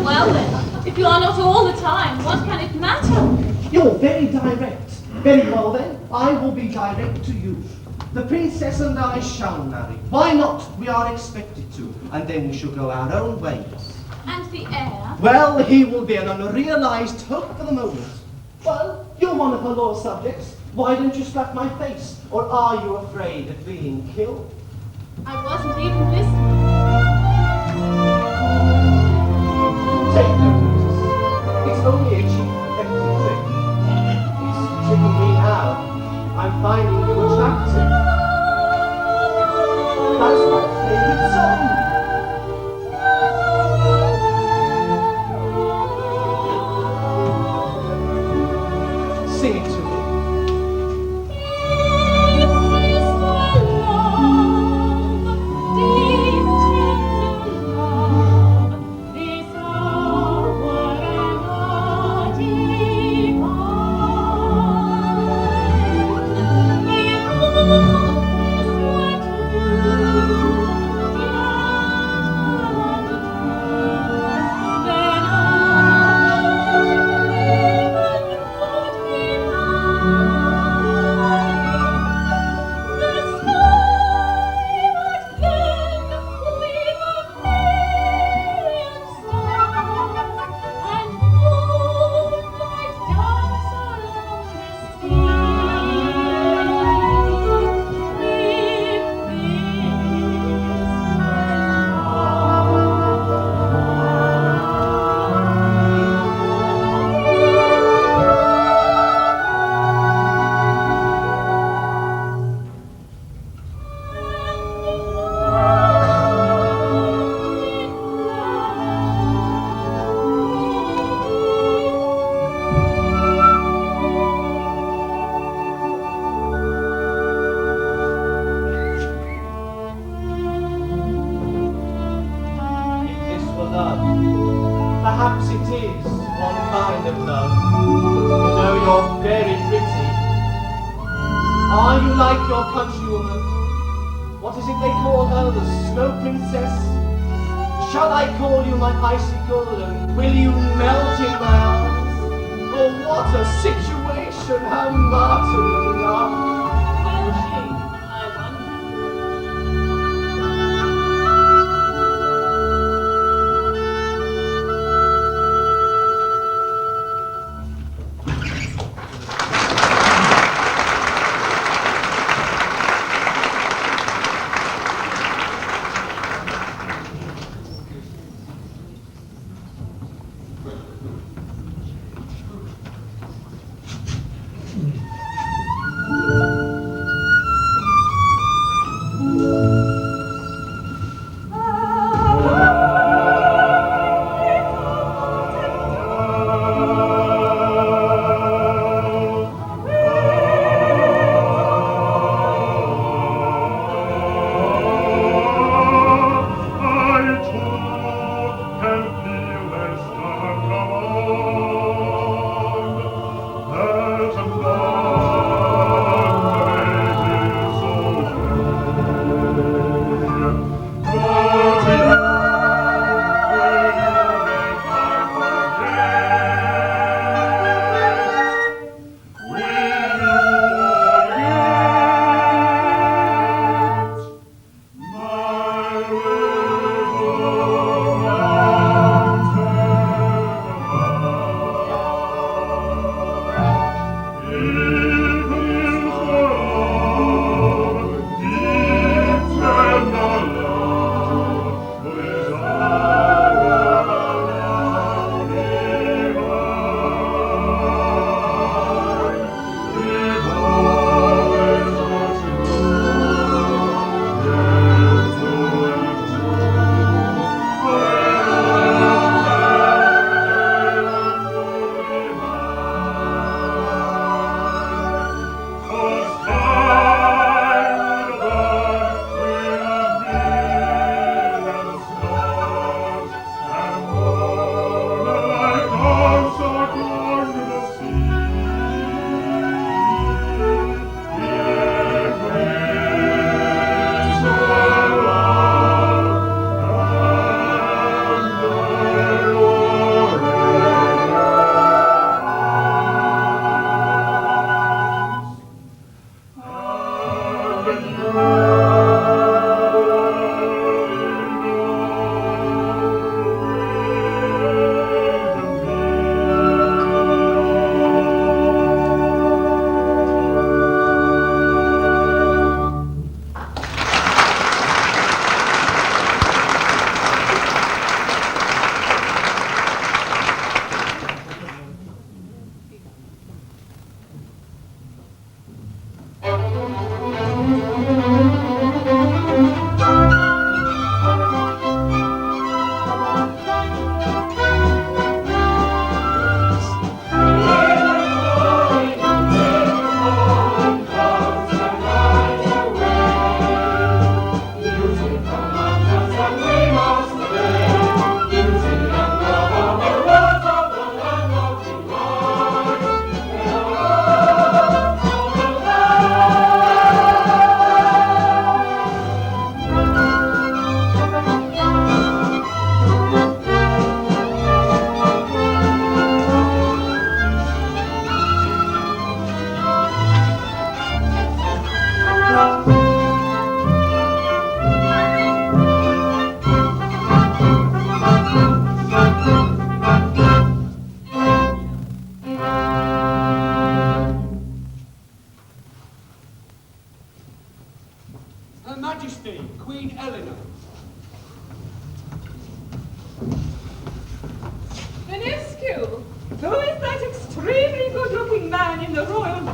Well then, if you are not all the time, what can it matter? You're very direct. Very well then, I will be direct to you. The princess and I shall marry. Why not? We are expected to, and then we shall go our own ways. And the heir? Well, he will be an unrealized hope for the moment. Well, you're one of her loyal subjects. Why don't you slap my face? Or are you afraid of being killed? I wasn't even listening. Take no notice. It's only a cheap, effective trick. It's tricking me now. I'm finding you attractive. That's my favorite song. Sing it to me. Perhaps it is one kind of love. You know you're very pretty. Are you like your countrywoman? What is it they call her, the snow princess? Shall I call you my icicle, and will you melt in my arms? Oh, what a situation, how martyrdom love! Will she? I wonder.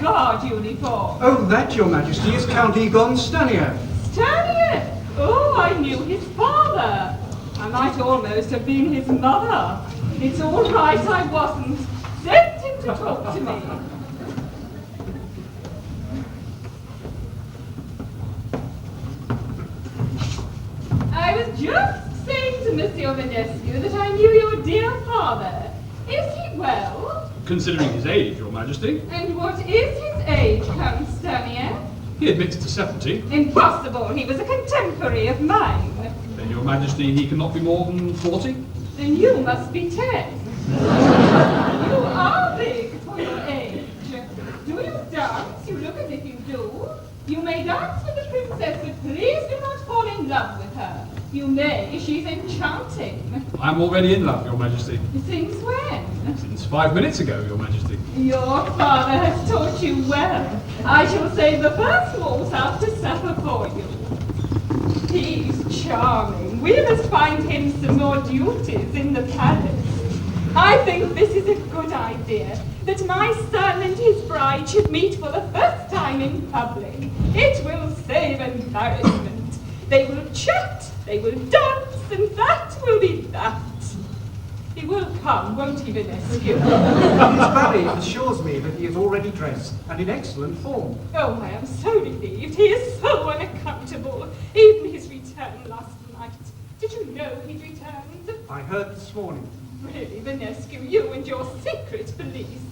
guard uniform? Oh, that, your majesty, is Count Egon Stanier. Stanier! Oh, I knew his father. I might almost have been his mother. It's all right, I wasn't. Send him to talk to me. I was just saying to Monsieur Vanescu that I knew your dear father. Is he well? Considering his age, your majesty. And what is his age, Count Stanier? He admits to 70. Impossible, he was a contemporary of mine. Then, your majesty, he cannot be more than 40? Then you must be 10. You are big for your age. Do you dance? You look as if you do. You may dance with the princess, but please do not fall in love with her. You may, she's enchanting. I'm already in love, your majesty. Since when? Since 5 minutes ago, your majesty. Your father has taught you well. I shall save the first waltz after supper for you. He's charming. We must find him some more duties in the palace. I think this is a good idea, that my son and his bride should meet for the first time in public. It will save embarrassment. They will chat, they will dance, and that will be that. He will come, won't he, Vanescu? His valet assures me that he is already dressed and in excellent form. Oh, I am so relieved. He is so unaccountable. Even his return last night. Did you know he'd returned? I heard this morning. Really, Vanescu, you and your secret police.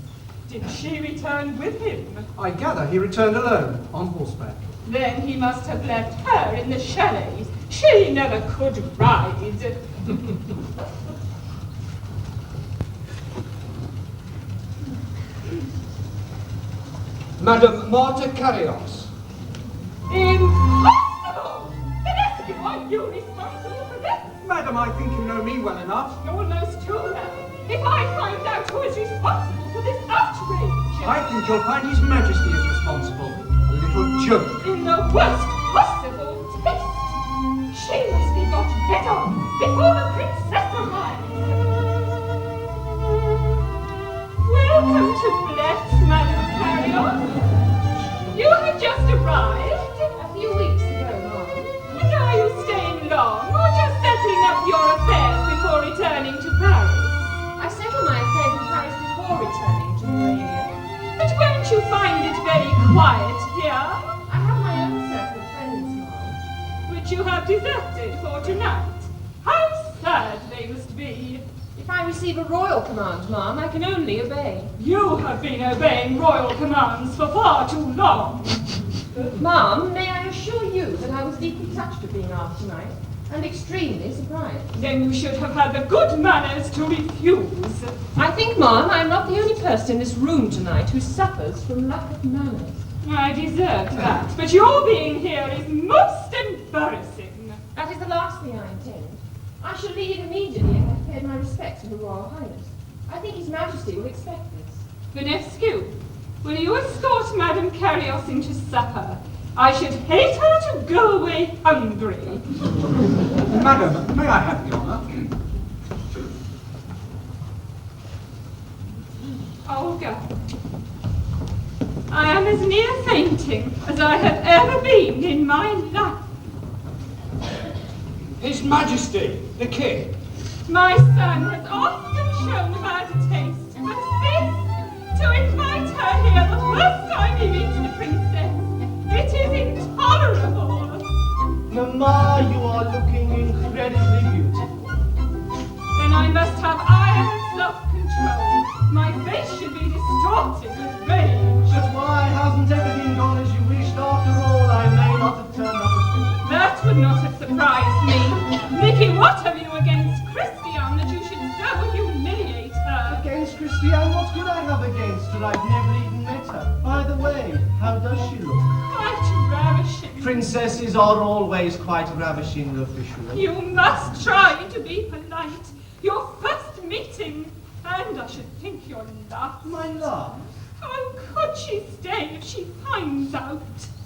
Did she return with him? I gather he returned alone, on horseback. Then he must have left her in the chalet. She never could ride. Madam Marta Carrios. Impossible! Vanescu, are you responsible for this? Madam, I think you know me well enough. Almost too well. If I find out who is responsible for this outrage... I think you'll find His Majesty is responsible. A little joke. In the worst possible taste. She must be got rid of before the princess arrives. Welcome to Bless, Madame Carrion. You have just arrived. A few weeks ago, Mom. And are you staying long, or just settling up your affairs before returning to Paris? I settled my affairs in Paris before returning to Morania. But won't you find it very quiet here? I have my own circle of friends, Mom. Which you have deserted for tonight. How sad they must be. If I receive a royal command, Mom, I can only obey. You have been obeying royal commands for far too long. Mom, may I assure you that I was deeply touched at being asked tonight, and extremely surprised. Then you should have had the good manners to refuse. I think, Mom, I am not the only person in this room tonight who suffers from lack of manners. I deserve that, but your being here is most embarrassing. That is the last thing I intend. I shall leave immediately and have paid my respects to Her Royal Highness. I think His Majesty will expect this. Vanescu, will you escort Madame Carrios into supper? I should hate her to go away hungry. Madam, may I have the honour? Olga, I am as near fainting as I have ever been in my life. His Majesty, the King. My son has often shown bad taste, but this, to invite her here the first time he meets the princess, it is intolerable. Mamma, you are looking incredibly beautiful. Then I must have iron self-control. My face should be distorted with rage. But why hasn't everything gone as you wished? After all, I may not have turned up at all. That would not have surprised me. Nicky, what have you against Christian that you should so humiliate her? Against Christiane? What could I have against her? I've never even met her. By the way, how does she look? Quite ravishing. Princesses are always quite ravishing officially. You must try to be polite. Your first meeting, and I should think your last. My love? How could she stay if she finds out?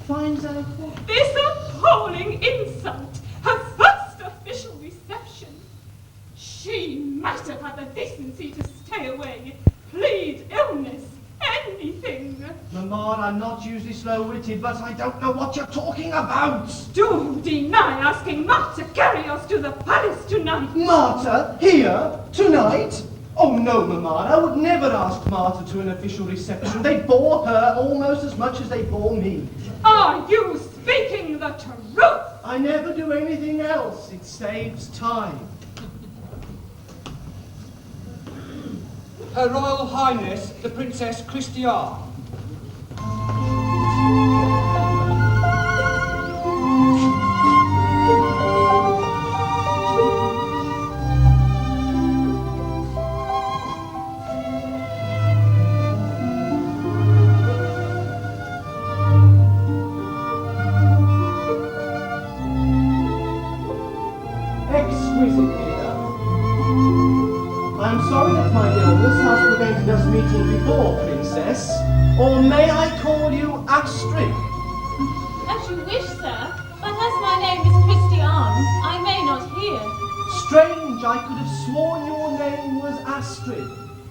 Finds out what? This appalling insult, her first official reception. She might have had the decency to stay away, plead illness, anything. anything. Mamma, I'm not usually slow-witted, but I don't know what you're talking about. Do deny asking Marta carry us to the palace tonight. Marta? Here? Tonight? Oh no, Mamma, I would never ask Marta to an official reception. They bore her almost as much as they bore me. Are you speaking the truth? I never do anything else. It saves time. Her Royal Highness, the Princess Christiane. Exquisitely done. I'm sorry that my illness has prevented us meeting before, Princess. Or may I call you Astrid? As you wish, sir, but as my name is Christiane, I may not hear. Strange, I could have sworn your name was Astrid.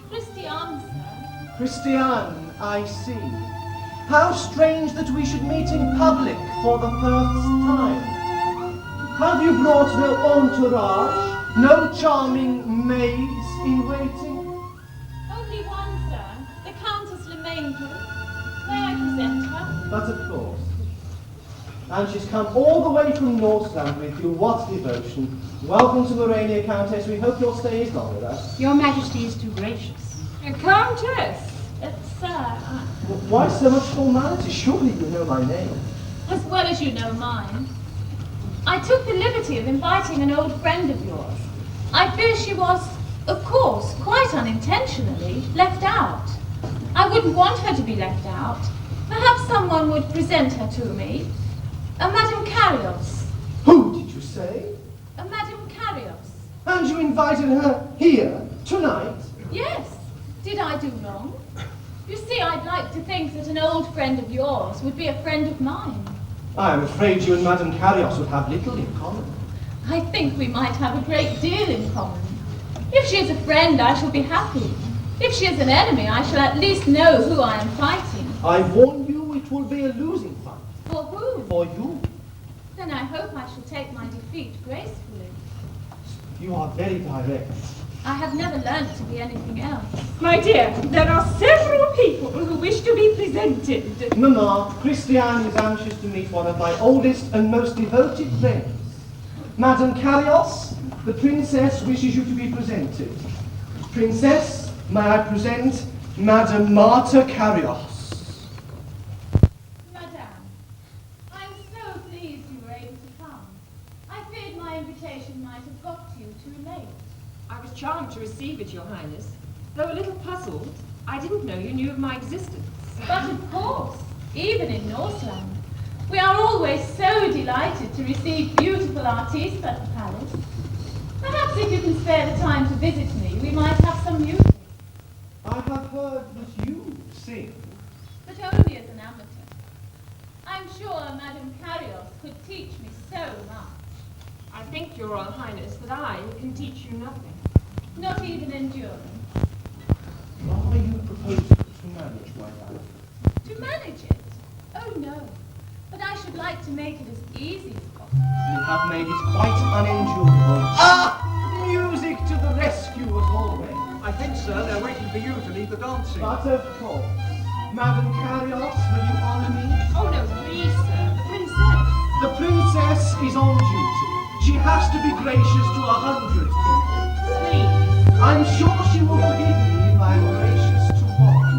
Christiane, sir. Christiane, I see. How strange that we should meet in public for the first time. Have you brought no entourage, no charming maids in waiting? Only one, sir. The Countess Lemainville. May I present her? But of course. And she's come all the way from Northland with you. What devotion. Welcome to Morania, Countess. We hope your stay is long with us. Your Majesty is too gracious. Countess! Sir, Why so much formality? Surely you know my name. as well as you know mine. I took the liberty of inviting an old friend of yours. I fear she was, of course, quite unintentionally, left out. I wouldn't want her to be left out. Perhaps someone would present her to me. A Madame Carrios. Who did you say? A Madame Carrios. And you invited her here, tonight? Yes. Did I do wrong? You see, I'd like to think that an old friend of yours would be a friend of mine. I am afraid you and Madame Carrios would have little in common. I think we might have a great deal in common. If she is a friend, I shall be happy. If she is an enemy, I shall at least know who I am fighting. I warn you, it will be a losing fight. For whom? For you. Then I hope I shall take my defeat gracefully. You are very direct. I have never learnt to be anything else. My dear, there are several people who wish to be presented. Mamma, Christiane is anxious to meet one of my oldest and most devoted friends. Madame Carrios, the princess wishes you to be presented. Princess, may I present Madame Marta Carrios. Madame, I am so pleased you were able to come. I feared my invitation might have got to you too late. I was charmed to receive it, Your Highness. Though a little puzzled, I didn't know you knew of my existence. But of course, even in Northland, we are always so delighted to receive beautiful artistes at the palace. Perhaps if you can spare the time to visit me, we might have some music. I have heard that you sing. But only as an amateur. I'm sure Madame Carrios could teach me so much. I think, Your Royal Highness, that I can teach you nothing. Not even endurance. Are you proposing to manage my life? To manage it? Oh no. But I should like to make it as easy as possible. You have made it quite unendurable. Ah! Music to the rescue as always. I think, sir, they're waiting for you to lead the dancing. But of course. Madame Carrios, will you honor me? Oh no, please, sir. The princess. The princess is on duty. She has to be gracious to 100 people. Please. I'm sure she will forgive me if I am gracious to one.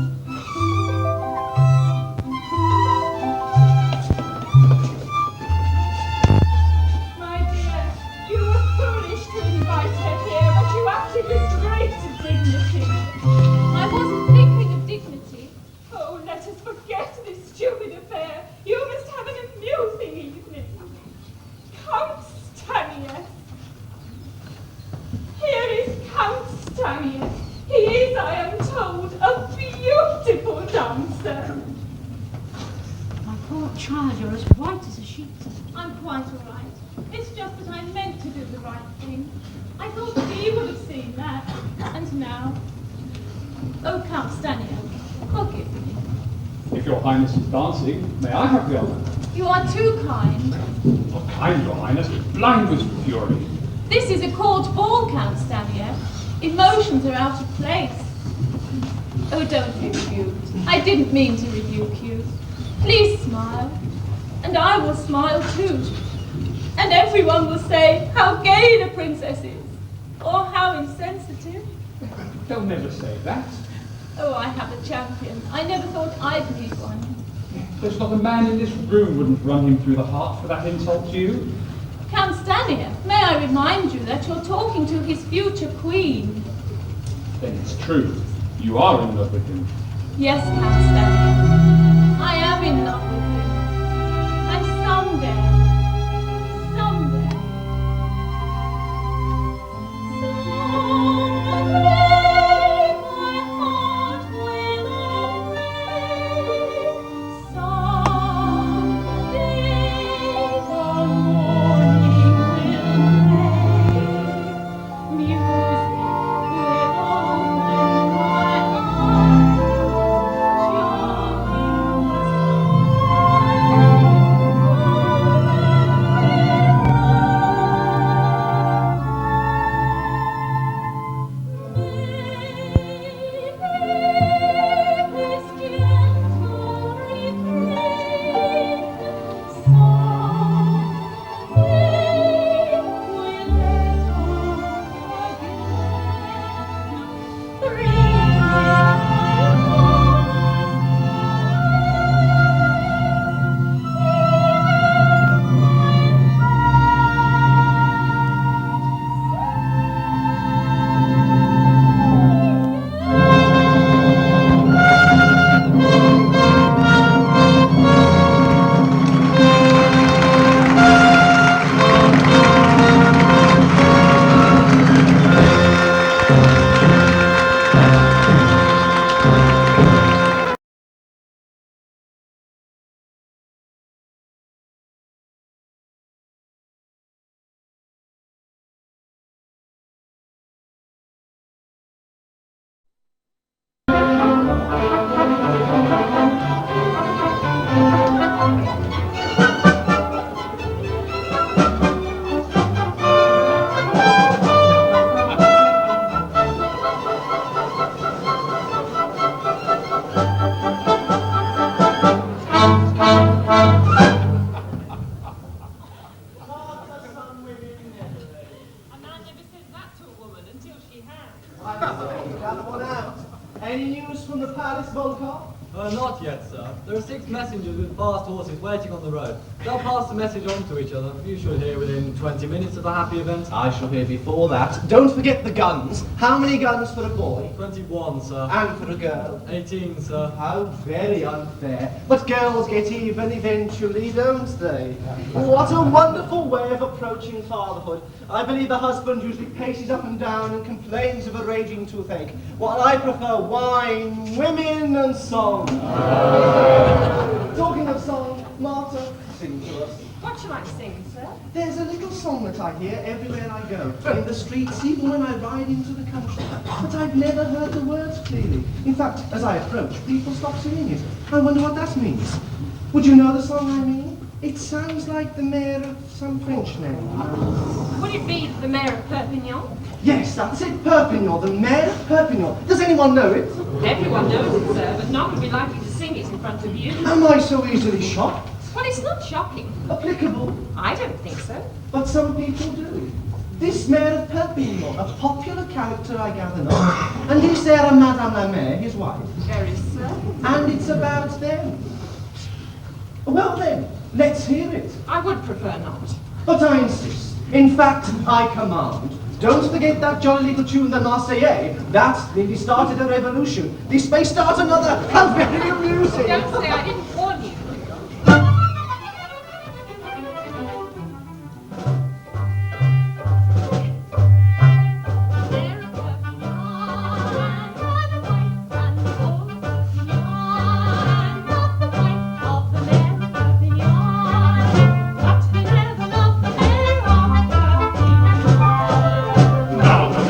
My dear, you were foolish to invite her here, but you acted with great dignity. I wasn't thinking of dignity. Oh, let us forget this stupid affair. You must have an amusing evening. Count Stanief. Here is Count Stanief. He is, I am told, a beautiful dancer. My poor child, you're as white as a sheet. I'm quite all right. It's just that I meant to do the right thing. I thought that he would have seen that. And now... Oh, Count Stanief, forgive me. If your highness is dancing, may I have the honour? You are too kind. Not kind, your highness, but blind with fury. This is a court ball, Count Stanier. Emotions are out of place. Oh, don't be rebuked. I didn't mean to rebuke you. Please smile. And I will smile too. And everyone will say how gay the princess is. Or how insensitive. They'll never say that. Oh, I have a champion. I never thought I'd need one. There's not a man in this room wouldn't run him through the heart for that insult to you. Count Stanier, may I remind you that you're talking to his future queen. Then it's true. You are in love with him. Yes, Count Stanier. I am in love with him. And someday, Any news from the palace, Volkov? Not yet, sir. There are 6 messengers with fast horses waiting on the road. They'll pass the message on to each other. You should hear within 20 minutes of the happy event. I shall hear before that. Don't forget the guns. How many guns for a boy? 21, sir. And for a girl? 18, sir. How very unfair. But girls get even eventually, don't they? What a wonderful way of approaching fatherhood. I believe the husband usually paces up and down and complains of a raging toothache, while I prefer wine, women, and song. Talking of song, Martha, sing to us. What shall I sing, sir? There's a little song that I hear everywhere I go, in the streets, even when I ride into the country. But I've never heard the words clearly. In fact, as I approach, people stop singing it. I wonder what that means. Would you know the song I mean? It sounds like the mayor of some French name. Would it be the mayor of Perpignan? Yes, that's it, Perpignan, the mayor of Perpignan. Does anyone know it? Everyone knows it, sir, but none would be likely to sing it in front of you. Am I so easily shocked? Well, it's not shocking. Applicable? I don't think so. But some people do. This mayor of Perpignan, a popular character I gather not. And is there a Madame la Mayor, his wife? There is, sir. And it's about them. Well then, let's hear it. I would prefer not. But I insist. In fact, I command. Don't forget that jolly little tune, the Marseillaise. That nearly started a revolution. This may start another. How very amusing. Don't say I didn't warn you. Now the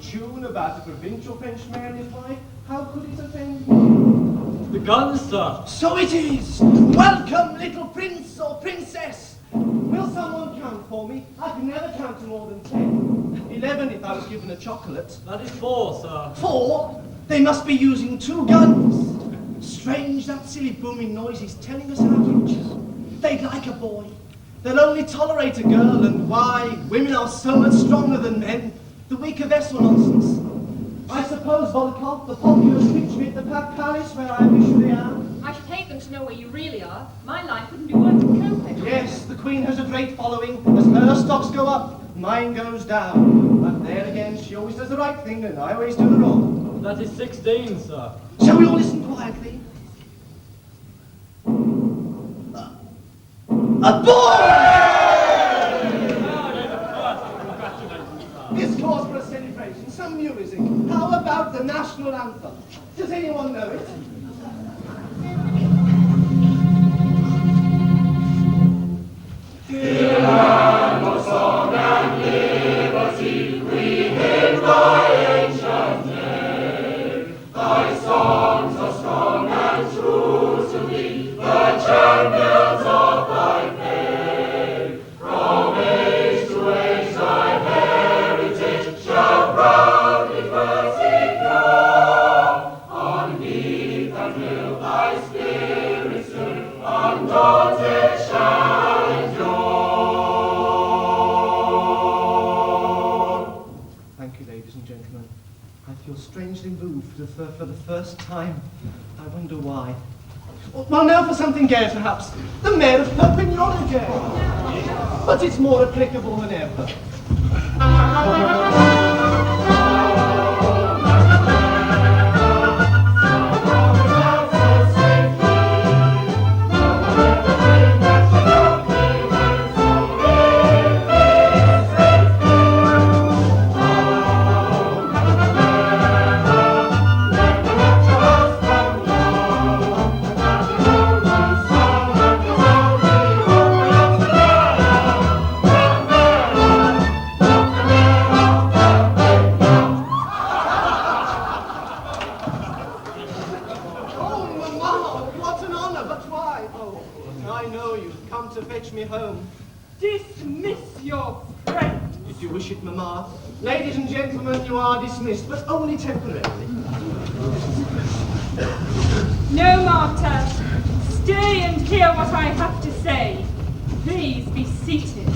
tune about a provincial French mayor and his wife. How could it offend me? The guns, sir. So it is! Welcome, little prince or princess! Will someone count for me? I can never count to more than 10. 11 if I was given a chocolate. That is 4, sir. 4? They must be using 2 guns. Strange, that silly booming noise is telling us our future. They'd like a boy. They'll only tolerate a girl, and why? Women are so much stronger than men. The weaker vessel nonsense. I suppose, Volkov, the populace picture me at the Pack Palace where I usually am. I should hate them to know where you really are. My life wouldn't be worth a kopeck. Yes, the Queen has a great following. As her stocks go up, mine goes down. But there again, she always does the right thing, and I always do the wrong. That is 16, sir. Shall we all listen quietly? A boy! This calls for a celebration, some music. How about the national anthem? Does anyone know it? Dear land of song and liberty, we hail thy ancient name. Thy songs are strong and true to be, the champions of thy fame. From age to age thy heritage shall proudly first grow. Unneath and will thy spirit soon, undaunted shall endure. Thank you, ladies and gentlemen. I feel strangely moved for the first time. I wonder why. Well, now for something gay, perhaps. The Mayor of Perpignan again. But it's more applicable than ever. Dismiss your friend. If you wish it, Mamma. Ladies and gentlemen, you are dismissed, but only temporarily. No, Martha. Stay and hear what I have to say. Please be seated.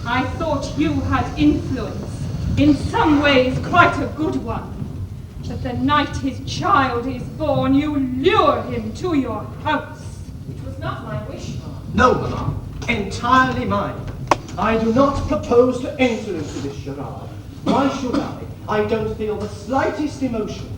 I thought you had influence, in some ways quite a good one. But the night his child is born, you lure him to your house. Which was not my wish, Mom. No, Mamma. Entirely mine. I do not propose to enter into this charade. Why should I? I don't feel the slightest emotion.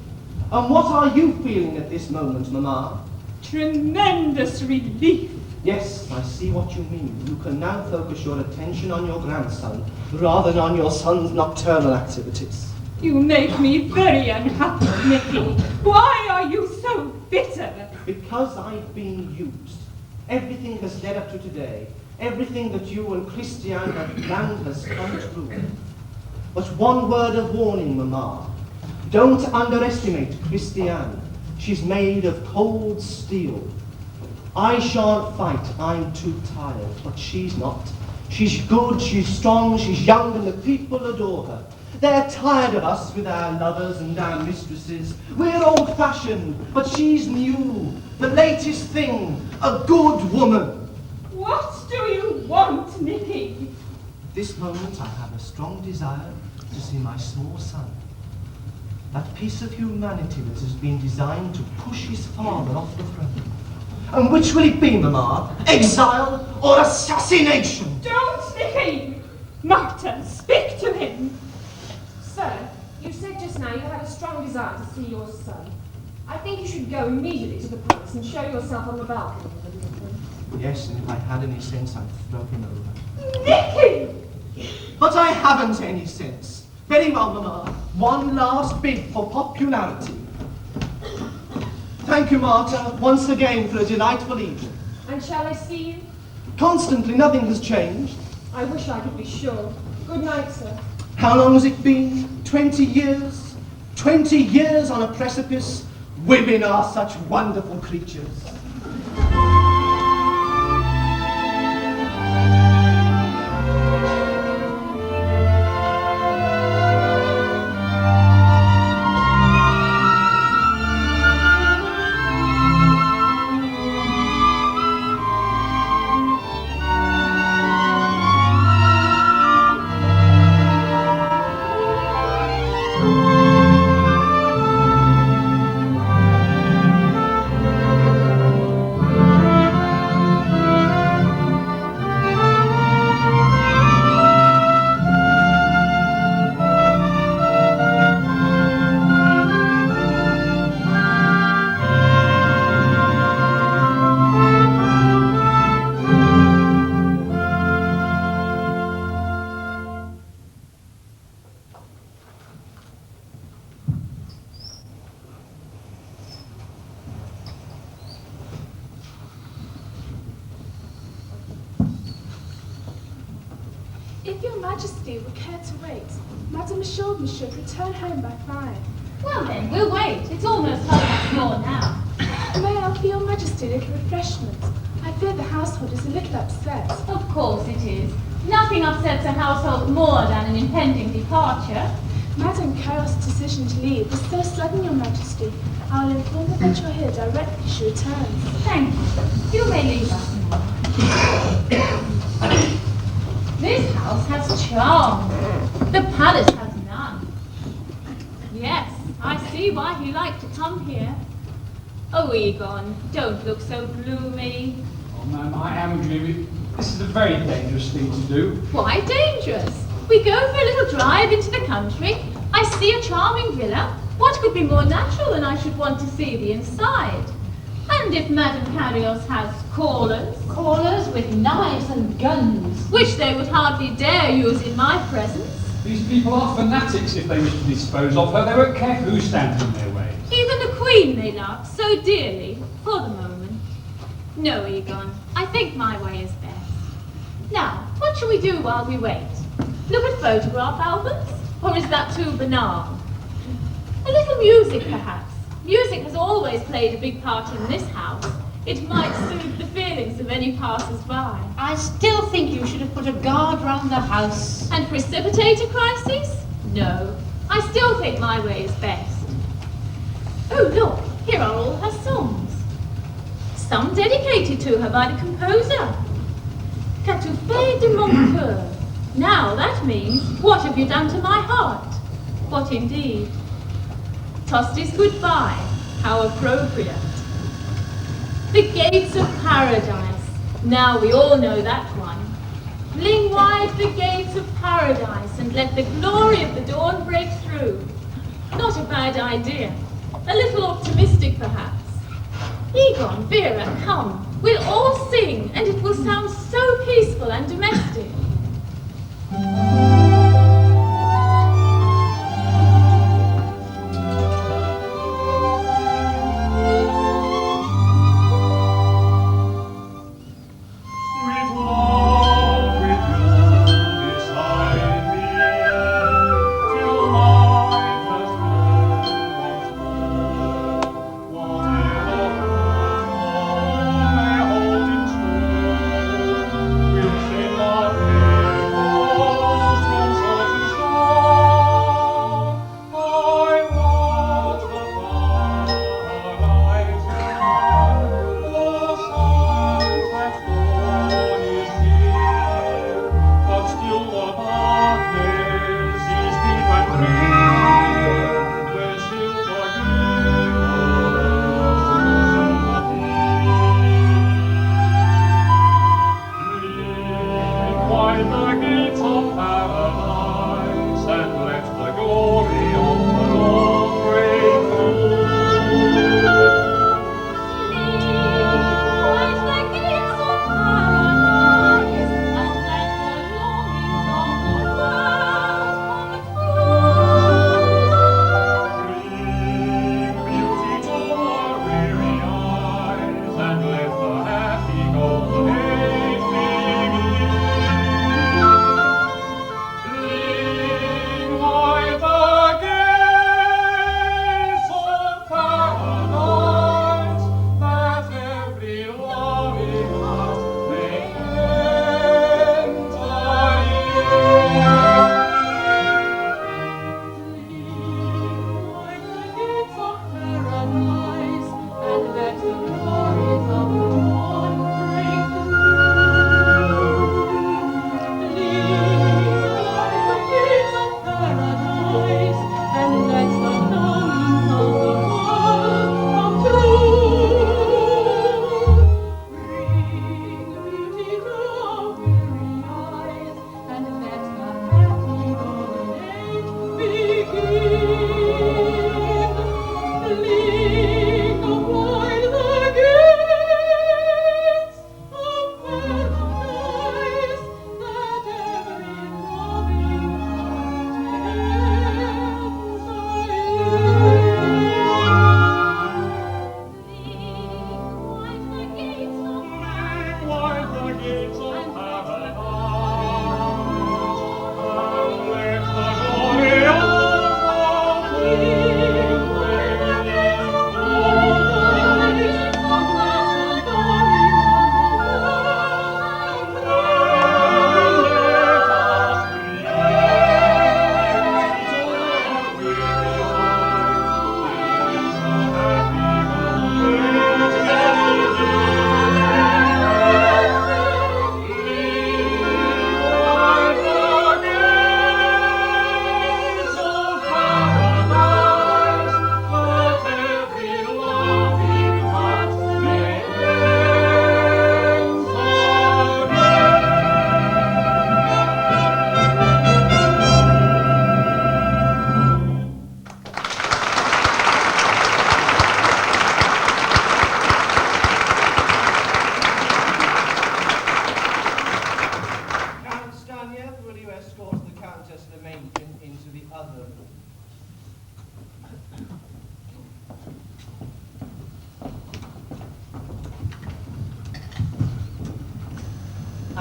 And what are you feeling at this moment, Mamma? Tremendous relief. Yes, I see what you mean. You can now focus your attention on your grandson, rather than on your son's nocturnal activities. You make me very unhappy, Nicky. Why are you so bitter? Because I've been used. Everything has led up to today. Everything that you and Christiane have planned has come true. But one word of warning, Mamma. Don't underestimate Christiane. She's made of cold steel. I shan't fight, I'm too tired, but she's not. She's good, she's strong, she's young, and the people adore her. They're tired of us with our lovers and our mistresses. We're old-fashioned, but she's new. The latest thing, a good woman. What do you want, Nicky? This moment I have a strong desire to see my small son. That piece of humanity that has been designed to push his father off the throne. And which will it be, Mamma? Exile or assassination? Don't, Nicky! Martha, speak to him. Sir, you said just now you had a strong desire to see your son. I think you should go immediately to the palace and show yourself on the balcony of the little thing. Yes, and if I had any sense, I'd throw him over. Nicky! But I haven't any sense. Very well, Mamma. One last bid for popularity. Thank you, Martha, once again for a delightful evening. And shall I see you? Constantly, nothing has changed. I wish I could be sure. Good night, sir. How long has it been? 20 years? 20 years on a precipice? Women are such wonderful creatures. If your Majesty would care to wait, Madam assured me should return home by 5. Well then, we'll wait. It's almost 4:30 now. May I offer your Majesty a little refreshment? I fear the household is a little upset. Of course it is. Nothing upsets a household more than an impending departure. Madam Carol's decision to leave is so sudden, your Majesty. I'll inform her that you're here directly she returns. Thank you. You may leave us now. This house has charm. The palace has none. Yes, I see why he liked to come here. Oh, Egon, don't look so gloomy. Oh, ma'am, I am gloomy. This is a very dangerous thing to do. Why dangerous? We go for a little drive into the country. I see a charming villa. What could be more natural than I should want to see the inside? And if Madame Carrios has callers... Callers with knives and guns. Which they would hardly dare use in my presence. These people are fanatics if they wish to dispose of her. They won't care who stands in their way. Even the Queen they love so dearly, for the moment. No, Egon, I think my way is best. Now, what shall we do while we wait? Look at photograph albums? Or is that too banal? A little music, perhaps. Music has always played a big part in this house. It might soothe the feelings of any passers-by. I still think you should have put a guard round the house. And precipitate a crisis? No. I still think my way is best. Oh, look, here are all her songs. Some dedicated to her by the composer. Catouffé de mon cœur. Now that means, what have you done to my heart? What indeed? Tosti's goodbye. How appropriate. The gates of paradise. Now we all know that one. Fling wide the gates of paradise and let the glory of the dawn break through. Not a bad idea. A little optimistic, perhaps. Egon, Vera, come. We'll all sing, and it will sound so peaceful and domestic.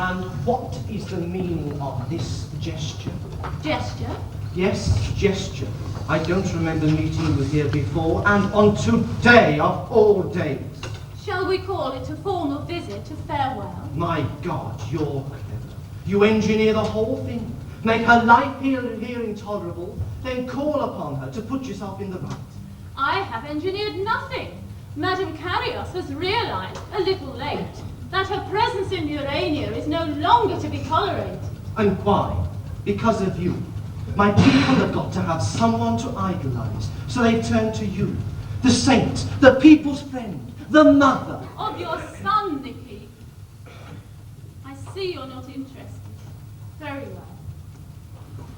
And what is the meaning of this gesture? Gesture? Yes, gesture. I don't remember meeting you here before, and on today of all days. Shall we call it a formal visit, a farewell? My God, you're clever. You engineer the whole thing, make her life here intolerable, then call upon her to put yourself in the right. I have engineered nothing. Madame Carrios has realized, a little late, that her presence in Morania is no longer to be tolerated. And why? Because of you. My people have got to have someone to idolize, so they turn to you. The saint, the people's friend, the mother. Of your son, Nicky. I see you're not interested. Very well.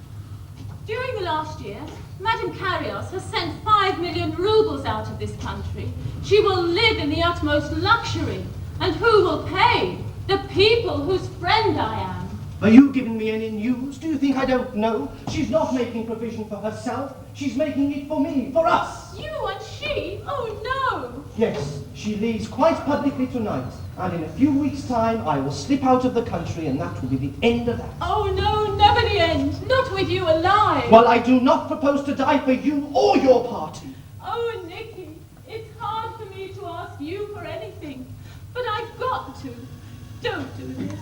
During the last year, Madame Carrios has sent 5 million rubles out of this country. She will live in the utmost luxury. And who will pay? The people whose friend I am. Are you giving me any news? Do you think I don't know? She's not making provision for herself. She's making it for me, for us. You and she? Oh, no. Yes, she leaves quite publicly tonight. And in a few weeks' time, I will slip out of the country, and that will be the end of that. Oh, no, never the end. Not with you alive. Well, I do not propose to die for you or your party. Oh, Nicky, it's hard for me to ask you for anything. But I've got to. Don't do this.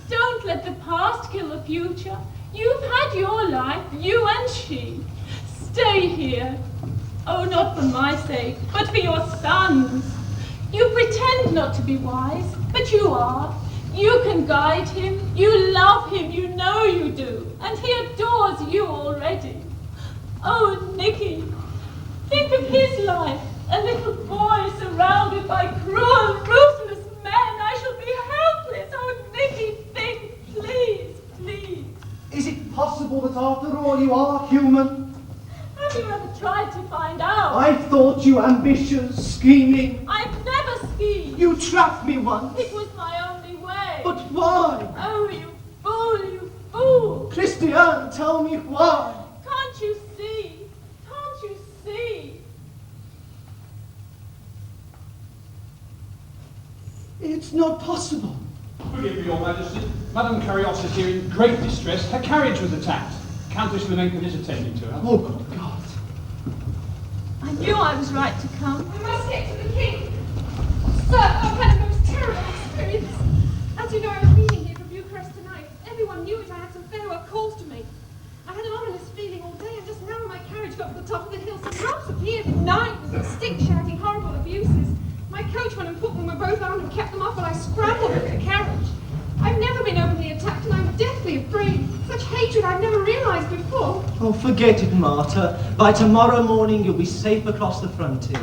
Don't let the past kill the future. You've had your life, you and she. Stay here. Oh, not for my sake, but for your son's. You pretend not to be wise, but you are. You can guide him. You love him, you know you do. And he adores you already. Oh, Nicky, think of his life. A little boy surrounded by cruel, ruthless men. I shall be helpless. Oh, Nicky, think, please, please. Is it possible that after all you are human? Have you ever tried to find out? I thought you ambitious, scheming. I've never schemed. You trapped me once. It was my only way. But why? Oh, you fool, you fool. Christiane, tell me why. Can't you see? Can't you see? It's not possible. Forgive me, Your Majesty. Madame Carrios is here in great distress. Her carriage was attacked. Countess Lemenko is attending to her. Oh, good God. I knew I was right to come. I must get to the king. Sir, I've had a most terrible experience. As you know, I was leaving here for Bucharest tonight. Everyone knew it. I had some farewell calls to make. I had an ominous feeling all day, and just now when my carriage got to the top of the hill, some roughs appeared in night with a stick shouting horrible abuses. My coachman and footman were both armed and kept them off, and I scrambled at the carriage. I've never been openly attacked, and I'm deathly afraid. Such hatred I've never realized before. Oh, forget it, Martha. By tomorrow morning, you'll be safe across the frontier.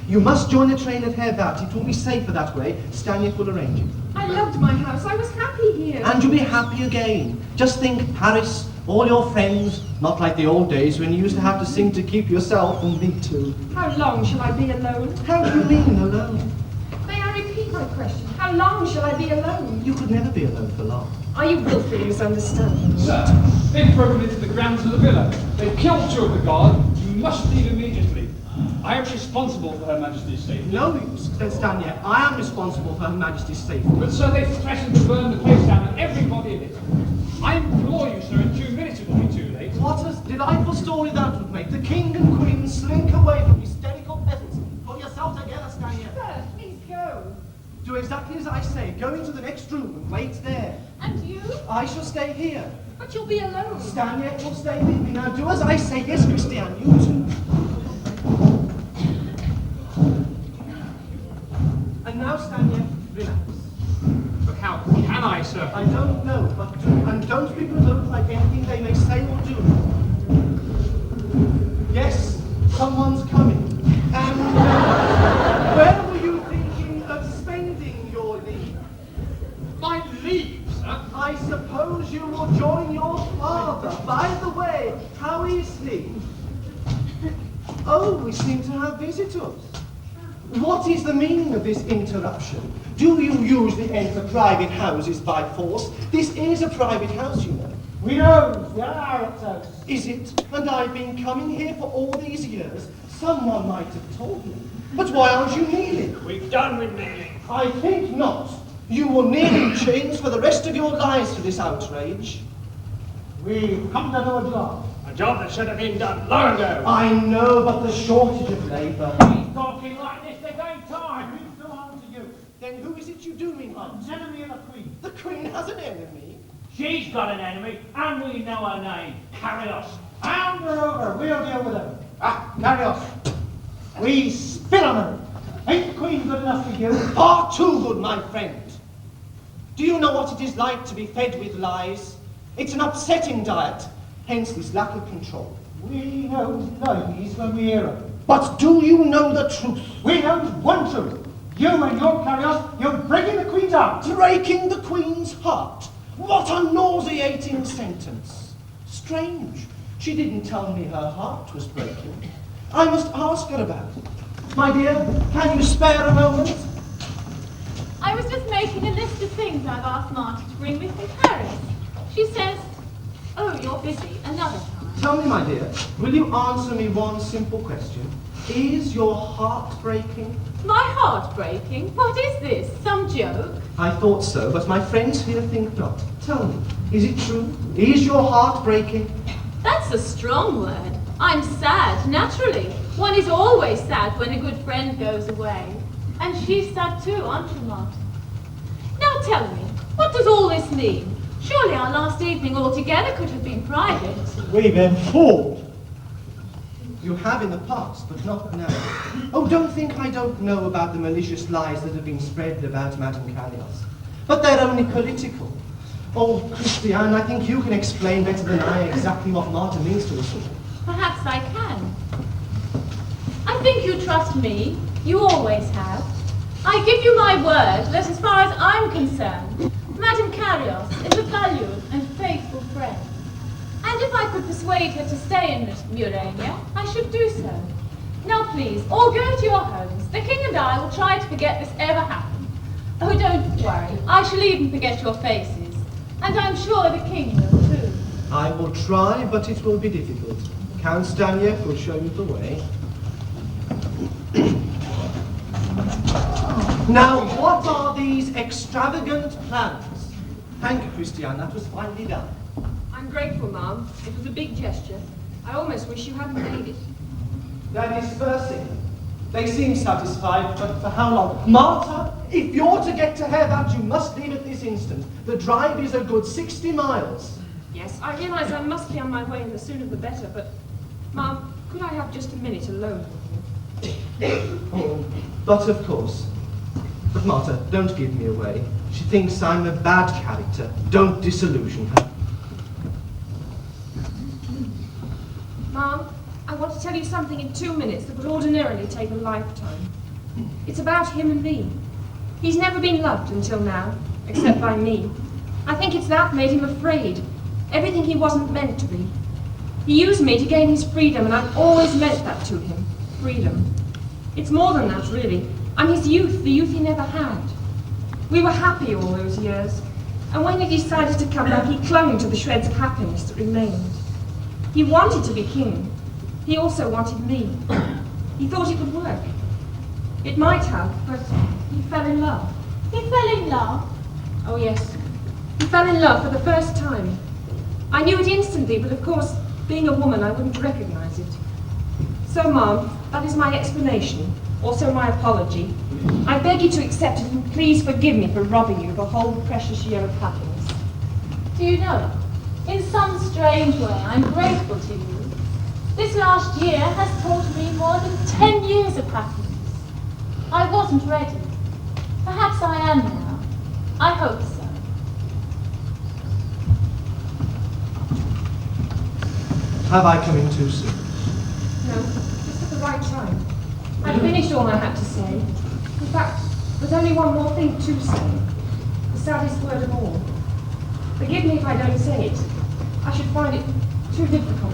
You must join the train at Herbat. It will be safer that way. Stanief will arrange it. I loved my house. I was happy here. And you'll be happy again. Just think, Paris, all your friends, not like the old days when you used to have to sing to keep yourself, and me too. How long shall I be alone? How do you mean, alone? May I repeat my question? How long shall I be alone? You could never be alone for long. Are you willfully misunderstanding? Sir, they've broken into the grounds of the villa. They've killed 2 of the guard. You must leave immediately. I am responsible for Her Majesty's safety. No, Stanief, I am responsible for Her Majesty's safety. But, sir, they've threatened to burn the place down and everybody in it. I implore you, sir, in 2 minutes it will be too late. Did I forestall you that would make the king and queen slink away from hysterical peasants? Pull yourself together, Stanief. Sir, please go. Do exactly as I say. Go into the next room and wait there. And you? I shall stay here. But you'll be alone. Stanief will stay with me. Now do as I say. Yes, Christiane, you too. And now, Stanief, relax. But how can I, sir? I don't know, but don't be provoked by anything they may say or do. Yes, someone's coming. And where were you thinking of spending your leave? My leave, sir? I suppose you will join your father. By the way, how is he? Oh, we seem to have visitors. What is the meaning of this interruption? Do you usually enter private houses by force? This is a private house, you know. We know, we are at house. Is it? And I've been coming here for all these years. Someone might have told me. But why aren't you kneeling? We've done with kneeling. I think not. You will kneel in chains for the rest of your lives for this outrage. We've come to do a job. A job that should have been done long ago. I know, but the shortage of labour. He's talking like this, they're going time. Who's to harm to you? Then who is it you do mean harm An to? enemy of the Queen. The Queen has an enemy. She's got an enemy, and we know her name. Carrios. Hand her over, we'll deal with her. Carry on. We spit on her. Ain't the Queen good enough for you? Far too good, my friend. Do you know what it is like to be fed with lies? It's an upsetting diet, hence this lack of control. We know lies when we hear them. But do you know the truth? We know one truth. You and your Carrios, you're breaking the Queen's heart. Breaking the Queen's heart? What a nauseating sentence. Strange. She didn't tell me her heart was breaking. I must ask her about it. My dear, can you spare a moment? I was just making a list of things I've asked Marta to bring me from Paris. She says, oh, you're busy, another time. Tell me, my dear, will you answer me one simple question? Is your heart breaking? My heart breaking? What is this? Some joke? I thought so, but my friends here think not. Tell me, is it true? Is your heart breaking? That's a strong word. I'm sad, naturally. One is always sad when a good friend goes away. And she's sad too, aren't you, Marta? Now tell me, what does all this mean? Surely our last evening altogether could have been private. We've been fooled. You have in the past, but not now. Oh, don't think I don't know about the malicious lies that have been spread about Madame Carrios. But they're only political. Oh, Christiane, I think you can explain better than I exactly what Marta means to us all. Perhaps I can. I think you trust me. You always have. I give you my word that as far as I'm concerned, Madame Carrios is a valued and faithful friend. And if I could persuade her to stay in Morania, I should do so. Now please, all go to your homes. The King and I will try to forget this ever happened. Oh, don't worry. I shall even forget your faces. And I'm sure the King will too. I will try, but it will be difficult. Count Stanief will show you the way. Now, what are these extravagant plans? Thank you, Christiane. That was finely done. I'm grateful, Ma'am. It was a big gesture. I almost wish you hadn't made it. That is first. They seem satisfied, but for how long? Marta, if you're to get to Hervat, you must leave at this instant. The drive is a good 60 miles. Yes, I realise I must be on my way, and the sooner the better, but, Ma'am, could I have just a minute alone with you? Oh, but of course. But Marta, don't give me away. She thinks I'm a bad character. Don't disillusion her. Ma'am, I want to tell you something in 2 minutes that would ordinarily take a lifetime. It's about him and me. He's never been loved until now, except by me. I think it's that made him afraid. Everything he wasn't meant to be. He used me to gain his freedom, and I've always meant that to him. Freedom. It's more than that, really. I'm his youth, the youth he never had. We were happy all those years, and when he decided to come back, he clung to the shreds of happiness that remained. He wanted to be king. He also wanted me. He thought it would work. It might have, but he fell in love. He fell in love? Oh, yes. He fell in love for the first time. I knew it instantly, but of course, being a woman, I wouldn't recognize it. So, Ma'am, that is my explanation, also my apology. I beg you to accept it, and please forgive me for robbing you of a whole precious year of happiness. Do you know, in some strange way, I'm grateful to you. This last year has taught me more than 10 years of happiness. I wasn't ready. Perhaps I am now. I hope so. Have I come in too soon? No, just at the right time. I'd finished all I had to say. In fact, there's only one more thing to say. The saddest word of all. Forgive me if I don't say it. I should find it too difficult.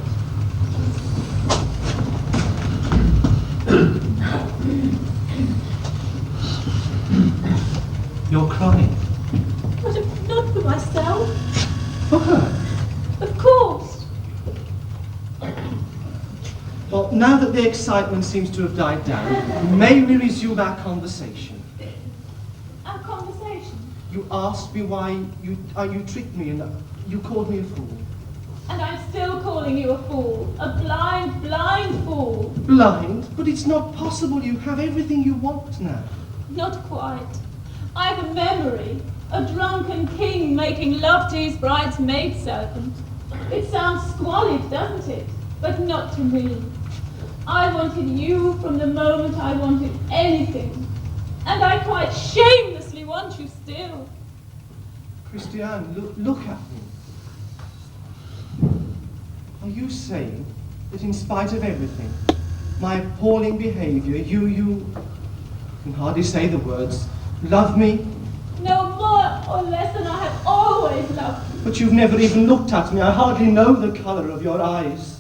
You're crying. But not for myself. For her? Of course. Well, now that the excitement seems to have died down, may we resume our conversation? Our conversation? You asked me why you tricked me and you called me a fool. And I'm still calling you a fool. A blind, blind fool. Blind? But it's not possible. You have everything you want now. Not quite. I've a memory. A drunken king making love to his bride's maidservant. It sounds squalid, doesn't it? But not to me. I wanted you from the moment I wanted anything. And I quite shamelessly want you still. Christiane, look at me. Are you saying that in spite of everything, my appalling behavior, you can hardly say the words, love me? No more or less than I have always loved you. But you've never even looked at me. I hardly know the colour of your eyes.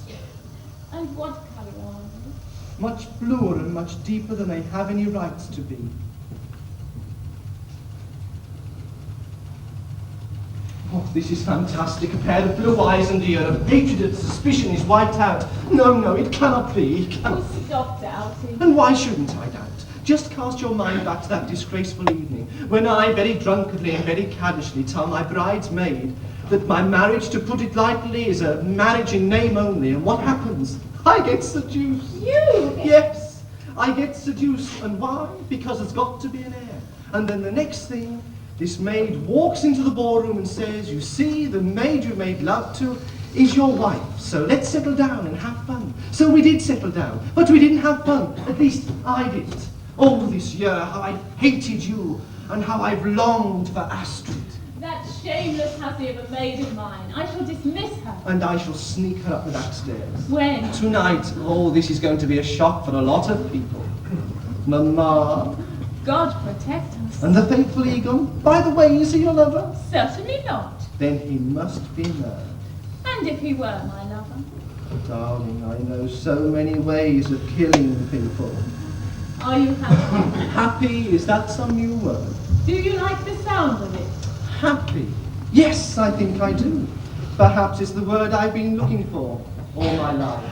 And what colour are they? Much bluer and much deeper than they have any rights to be. Oh, this is fantastic. A pair of blue eyes and ear of hatred and suspicion is wiped out. No, it cannot be. It cannot be. Stop doubting. And why shouldn't I doubt? Just cast your mind back to that disgraceful evening, when I, very drunkenly and very caddishly, tell my bridesmaid that my marriage, to put it lightly, is a marriage in name only. And what happens? I get seduced. You? Yes, I get seduced. And why? Because there's got to be an heir. And then the next thing, this maid walks into the ballroom and says, you see, the maid you made love to is your wife, so let's settle down and have fun. So we did settle down, but we didn't have fun. At least I didn't. All this year, how I hated you, and how I've longed for Astrid. That shameless hussy of a maid of mine. I shall dismiss her. And I shall sneak her up the back stairs. When? Tonight. Oh, this is going to be a shock for a lot of people. Mamma. God protect us. And the faithful Egon? By the way, is he your lover? Certainly not. Then he must be mad. And if he were my lover? Darling, I know so many ways of killing people. Are you happy? Happy? Is that some new word? Do you like the sound of it? Happy? Yes, I think I do. Perhaps it's the word I've been looking for all my life.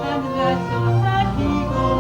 And let the happy go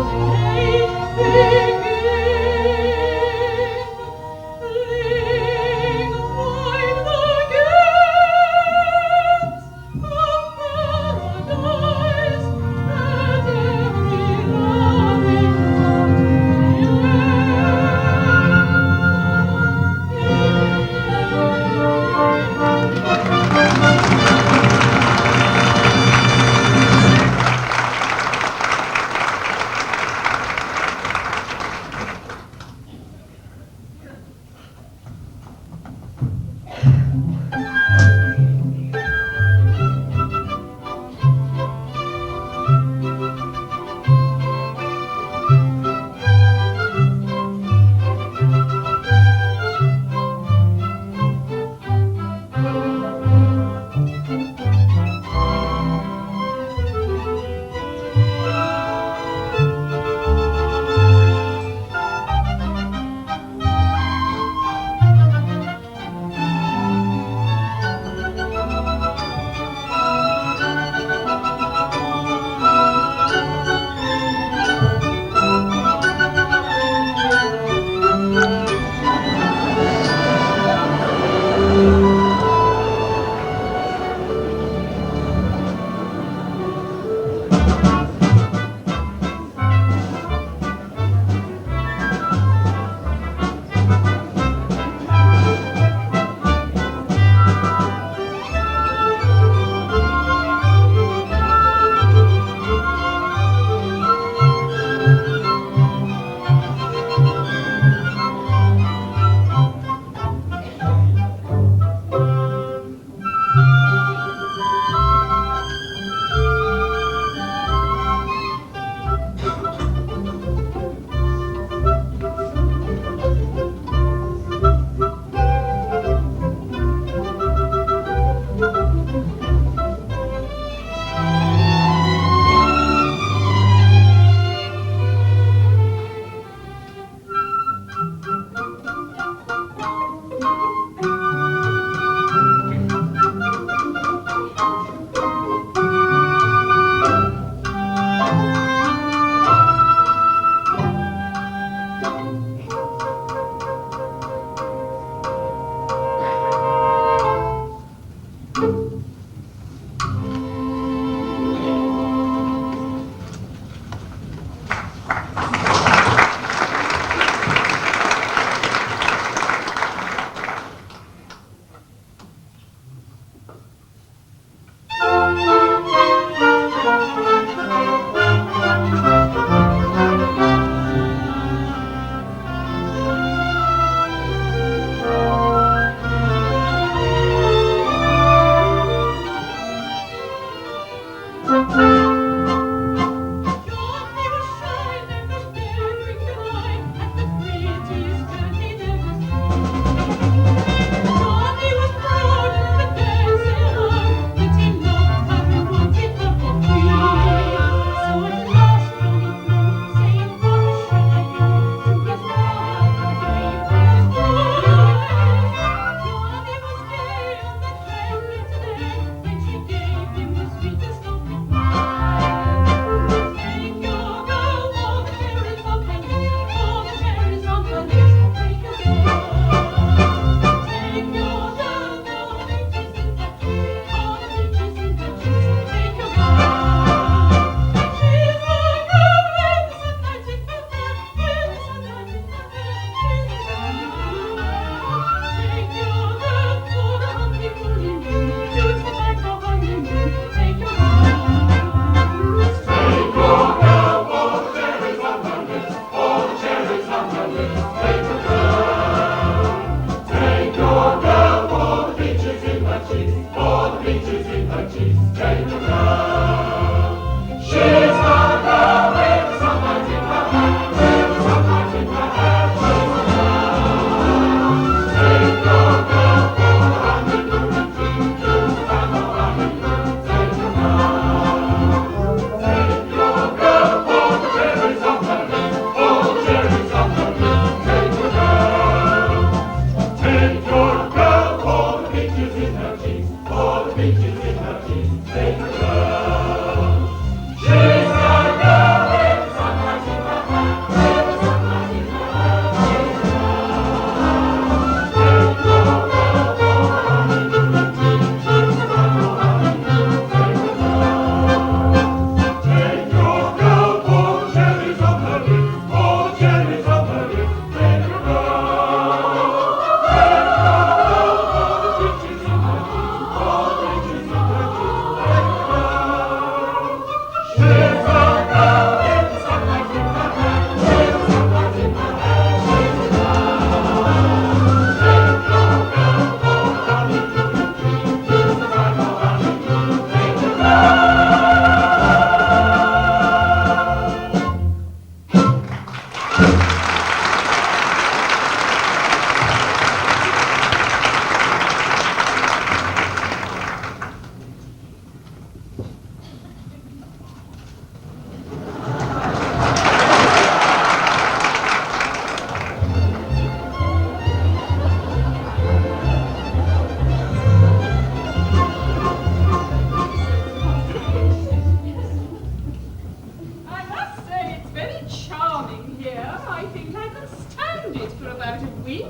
think I could stand it for about a week.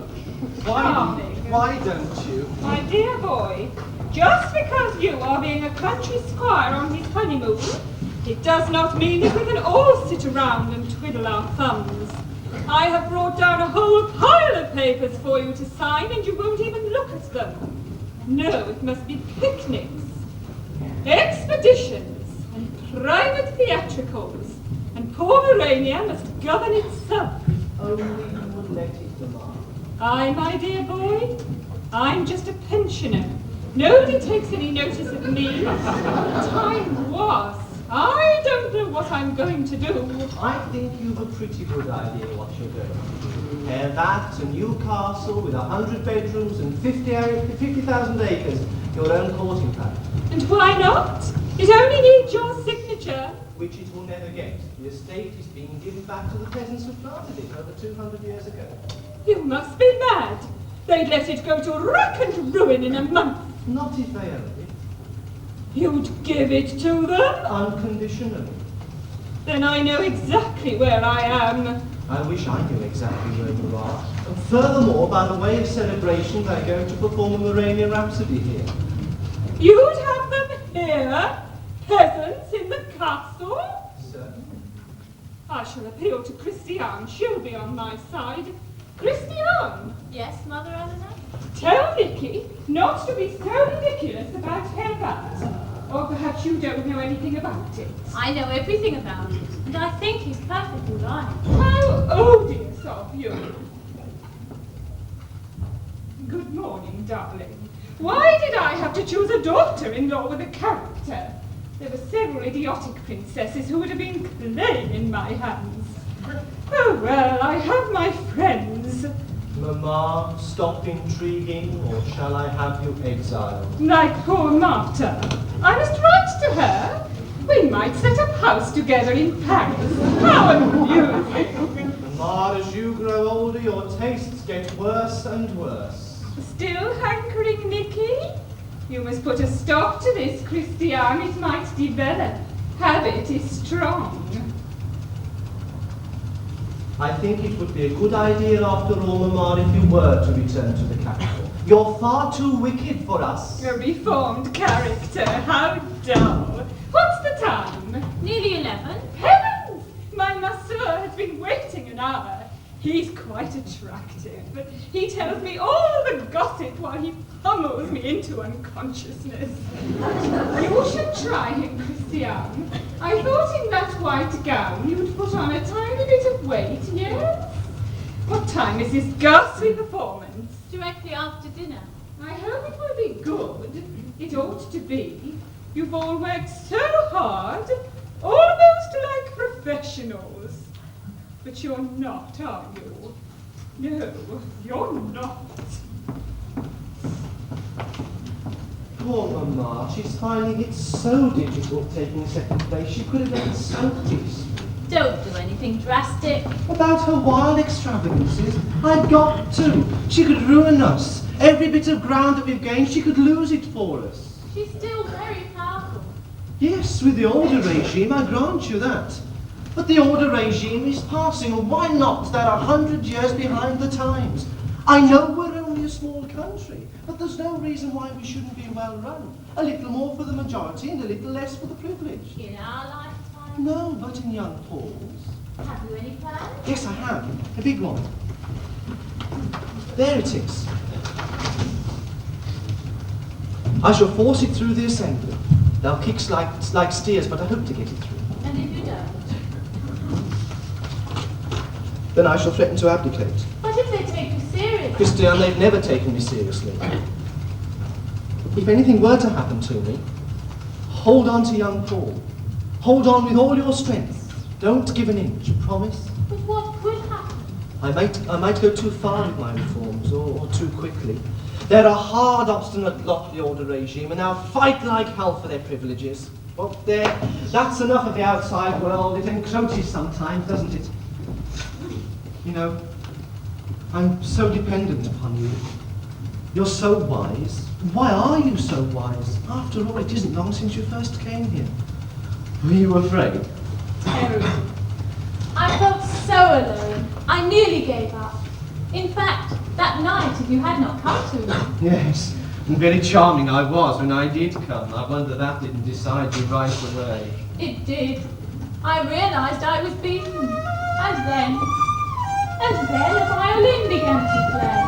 Charming. Why don't you? My dear boy, just because you are being a country squire on his honeymoon, it does not mean that we can all sit around and twiddle our thumbs. I have brought down a whole pile of papers for you to sign, and you won't even look at them. No, it must be picnics, expeditions, and private theatricals, and poor Morania must govern itself. Only you would let it, Mamma. I, my dear boy, I'm just a pensioner. Nobody takes any notice of me. Time was. I don't know what I'm going to do. I think you've a pretty good idea what you're going to do. Have that, a new castle with 100 bedrooms and 50,000 acres, your own courting palace. And why not? It only needs your signature. Which it will never get. The estate is being given back to the peasants who planted it over 200 years ago. You must be mad. They'd let it go to wreck and ruin in a month. Not if they owned it. You'd give it to them? Unconditionally. Then I know exactly where I am. I wish I knew exactly where you are. And furthermore, by the way of celebration, they're going to perform a Morania Rhapsody here. You'd have them here? Peasants in the castle? Certainly. I shall appeal to Christiane. She'll be on my side. Christiane! Yes, Mother Eleanor? Tell Nicky not to be so ridiculous about Herbert. Or perhaps you don't know anything about it. I know everything about it, and I think he's perfectly right. How odious of you. Good morning, darling. Why did I have to choose a daughter-in-law with a character? There were several idiotic princesses who would have been clay in my hands. Oh, well, I have my friends. Mamma, stop intriguing, or shall I have you exiled? Like poor Martha. I must write to her. We might set up house together in Paris. How amusing. Mamma, as you grow older, your tastes get worse and worse. Still hankering, Nicky? You must put a stop to this, Christiane. It might develop. Habit is strong. I think it would be a good idea after all, Mamma, if you were to return to the capital. You're far too wicked for us. A reformed character. How dull. What's the time? Nearly 11. Heavens! My masseur has been waiting an hour. He's quite attractive. He tells me all the gossip while he pummels me into unconsciousness. You should try him, Christiane. I thought in that white gown you'd put on a tiny bit of weight, yes? What time is this ghastly performance? Directly after dinner. I hope it will be good. It ought to be. You've all worked so hard, almost like professionals. But you're not, are you? No, you're not. Poor Mamma, she's finding it so difficult taking second place. She could have been so peaceful. Don't do anything drastic. About her wild extravagances, I've got to. She could ruin us. Every bit of ground that we've gained, she could lose it for us. She's still very powerful. Yes, with the older regime, I grant you that. But the older regime is passing, and why not? They're 100 years behind the times. I know we're only a small country, but there's no reason why we shouldn't be well run. A little more for the majority and a little less for the privileged. In our lifetime? No, but in young Paul's. Have you any plans? Yes, I have. A big one. There it is. I shall force it through the assembly. They'll kick like steers, but I hope to get it through. And if you don't? Then I shall threaten to abdicate. What if they take you seriously? Christiane, they've never taken me seriously. If anything were to happen to me, hold on to young Paul. Hold on with all your strength. Don't give an inch, promise? But what could happen? I might go too far with my reforms, or too quickly. They're a hard, obstinate lot, the older regime, and they'll fight like hell for their privileges. But there, that's enough of the outside world. It encroaches sometimes, doesn't it? You know, I'm so dependent upon you. You're so wise. Why are you so wise? After all, it isn't long since you first came here. Were you afraid? Terrible. I felt so alone. I nearly gave up. In fact, that night, if you had not come to me, Yes, and very charming I was when I did come. I wonder that didn't decide you right away. it did. I realised I was beaten. And then a violin began to play.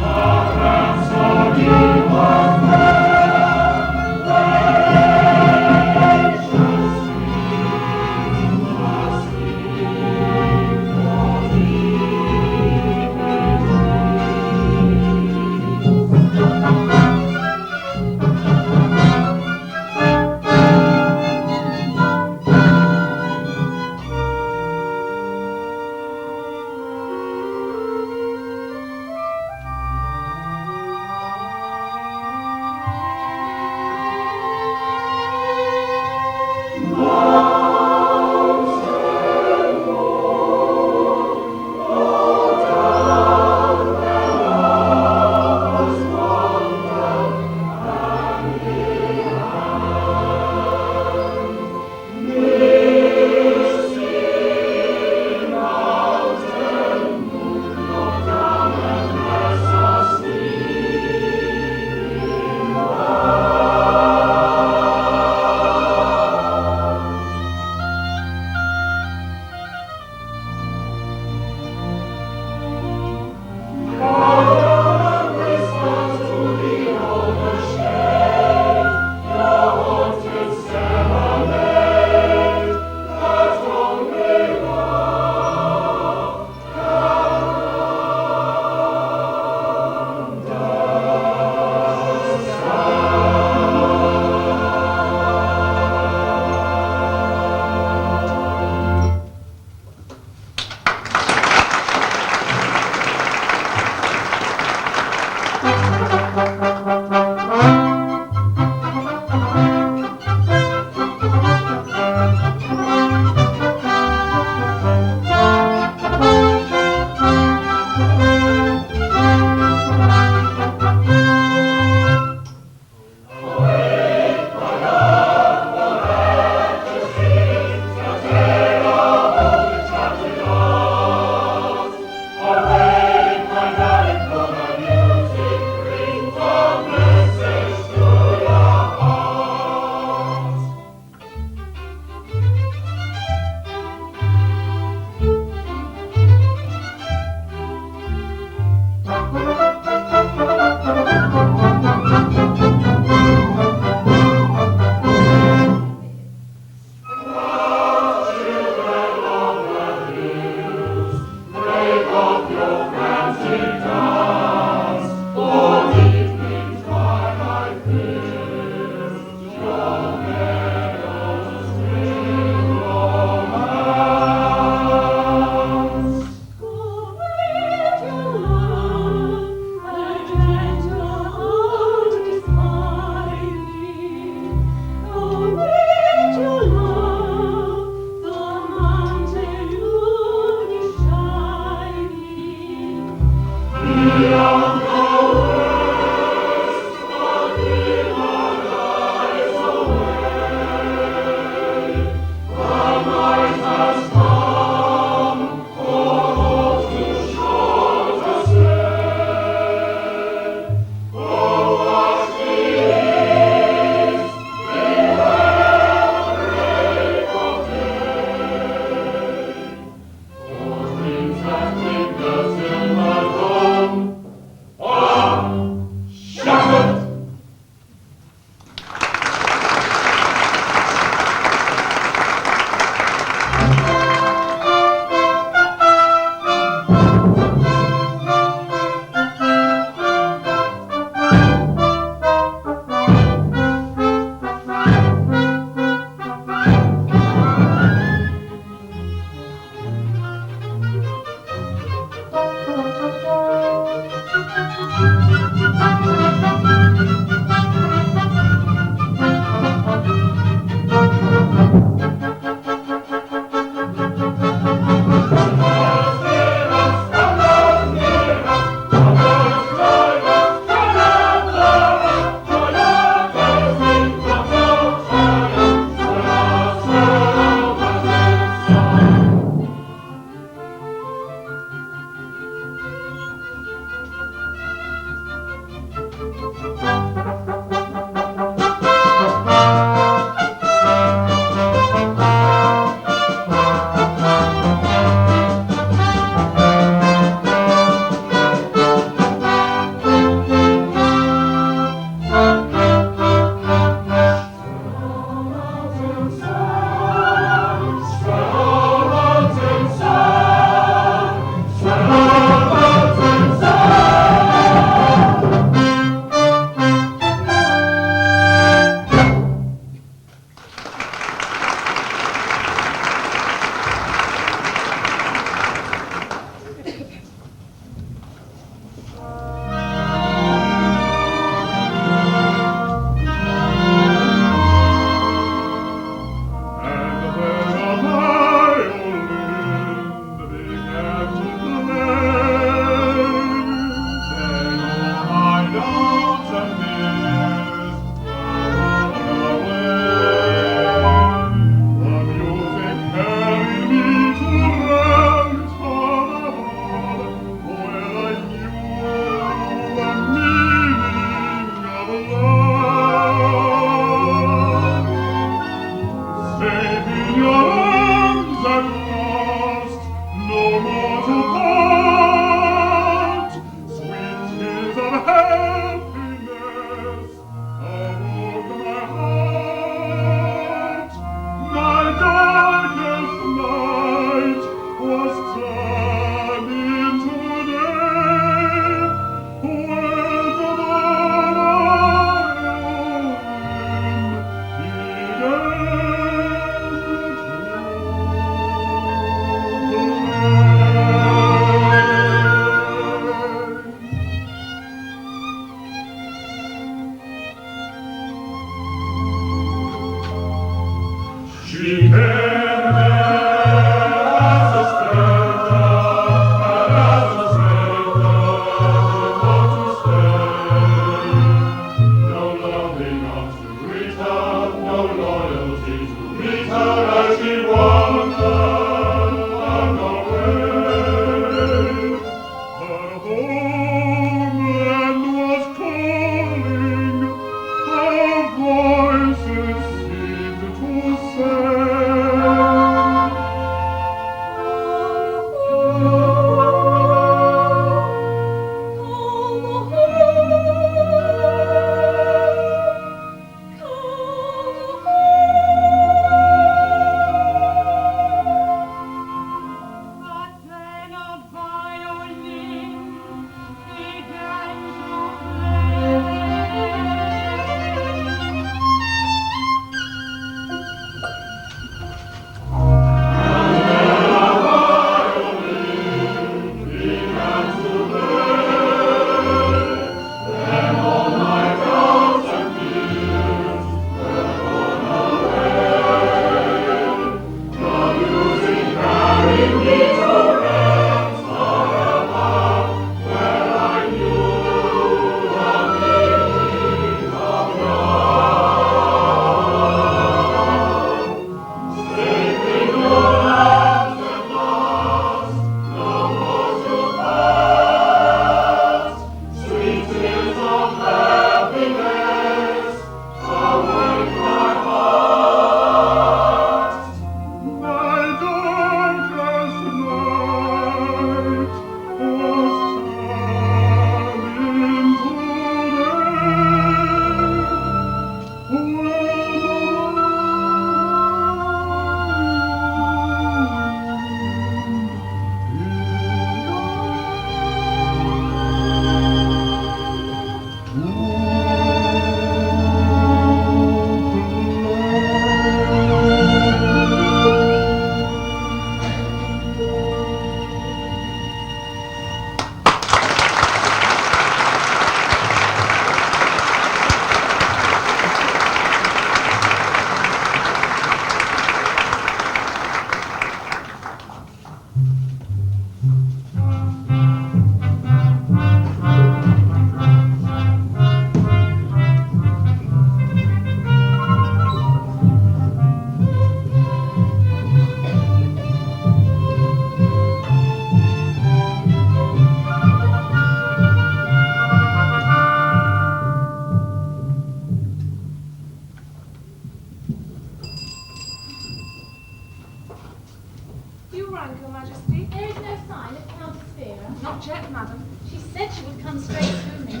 Not yet, madam. She said she would come straight to me.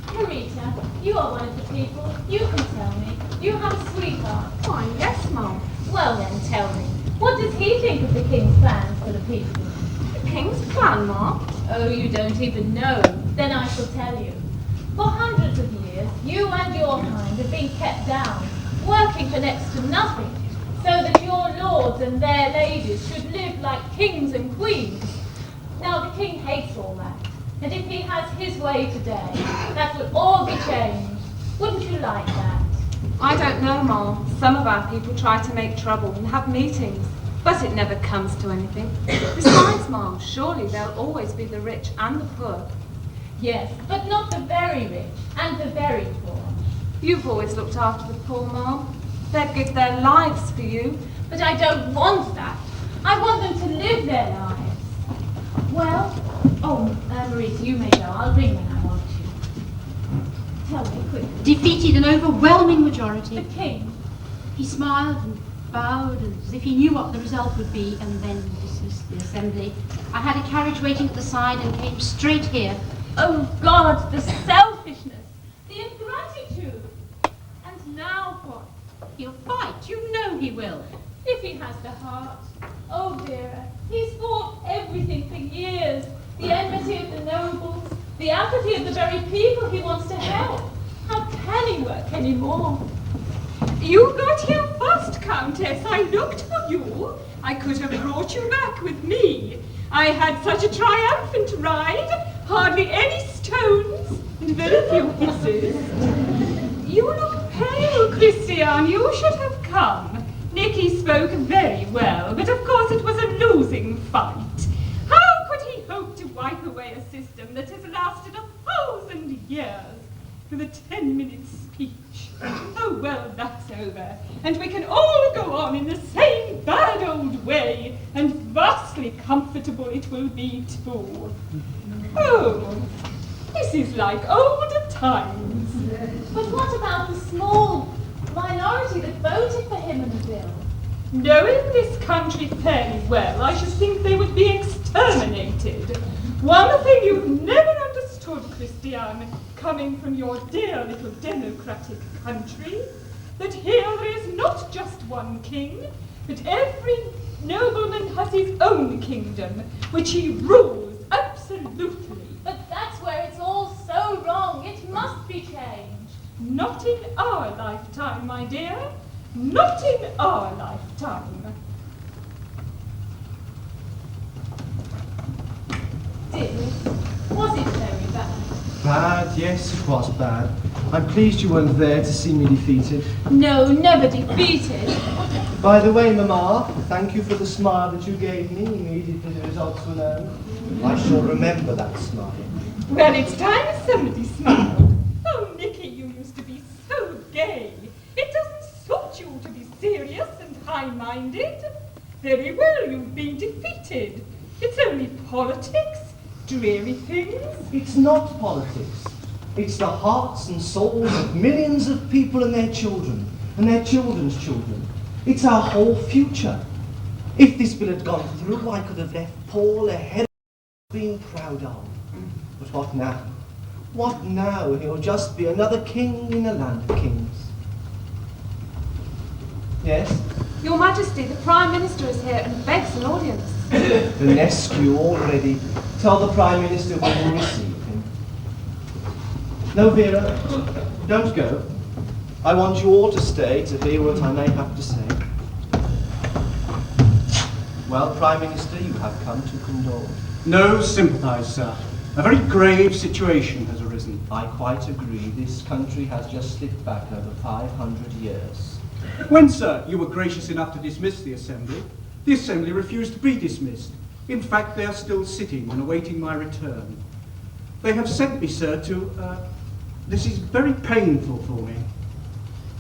Marita, you are one of the people. You can tell me. You have a sweetheart. Why, yes, ma'am. Well then, tell me. What does he think of the king's plans for the people? The king's plan, ma'am? Oh, you don't even know. Then I shall tell you. For hundreds of years, you and your kind have been kept down, working for next to nothing, so that your lords and their ladies should live like kings and queens. Now, the king hates all that, and if he has his way today, that will all be changed. Wouldn't you like that? I don't know, ma'am. Some of our people try to make trouble and have meetings, but it never comes to anything. Besides, ma'am, surely there'll always be the rich and the poor. Yes, but not the very rich and the very poor. You've always looked after the poor, ma'am. They'd give their lives for you. But I don't want that. I want them to live their lives. Well, Marita, you may go. I'll ring when I want you. Tell me quickly. Defeated an overwhelming majority. The king? He smiled and bowed as if he knew what the result would be, and then dismissed the assembly. I had a carriage waiting at the side and came straight here. Oh God, the selfishness, the ingratitude. And now what? He'll fight. You know he will. If he has the heart. Oh, Vera, he's fought everything for years. The enmity of the nobles, the apathy of the very people he wants to help. How can he work any more? You got here first, Countess. I looked for you. I could have brought you back with me. I had such a triumphant ride. Hardly any stones and very few hisses. You look pale, Christian. You should have come. Nicky spoke very well, but of course it was a losing fight. How could he hope to wipe away a system that has lasted 1,000 years with a 10-minute speech? Oh, well, that's over, and we can all go on in the same bad old way, and vastly comfortable it will be too. Oh, this is like old times. But what about the small minority that voted for him in the bill? Knowing this country fairly well, I should think they would be exterminated. One thing you've never understood, Christiane, coming from your dear little democratic country, that here there is not just one king, but every nobleman has his own kingdom, which he rules absolutely. But that's where it's all so wrong. It must be changed. Not in our lifetime, my dear. Not in our lifetime. Dear, was it very bad? Bad, yes, it was bad. I'm pleased you weren't there to see me defeated. No, never defeated. By the way, Mamma, thank you for the smile that you gave me immediately the results were known. I shall remember that smile. Well, it's time somebody smiled. Oh, Nicky, you used to be so gay. It doesn't suit you to be serious and high-minded. Very well, you've been defeated. It's only politics, dreary things. It's not politics. It's the hearts and souls of millions of people and their children, and their children's children. It's our whole future. If this bill had gone through, I could have left Paul ahead of being proud of. But what now? What now? He'll just be another king in a land of kings. Yes? Your Majesty, the Prime Minister is here and begs an audience. Vanescu already. Tell the Prime Minister we will receive him. No, Vera, don't go. I want you all to stay to hear what I may have to say. Well, Prime Minister, you have come to condole. No, sympathise, sir. A very grave situation has arisen. I quite agree. This country has just slipped back over 500 years. When, sir, you were gracious enough to dismiss the Assembly refused to be dismissed. In fact, they are still sitting and awaiting my return. They have sent me, sir, to, this is very painful for me.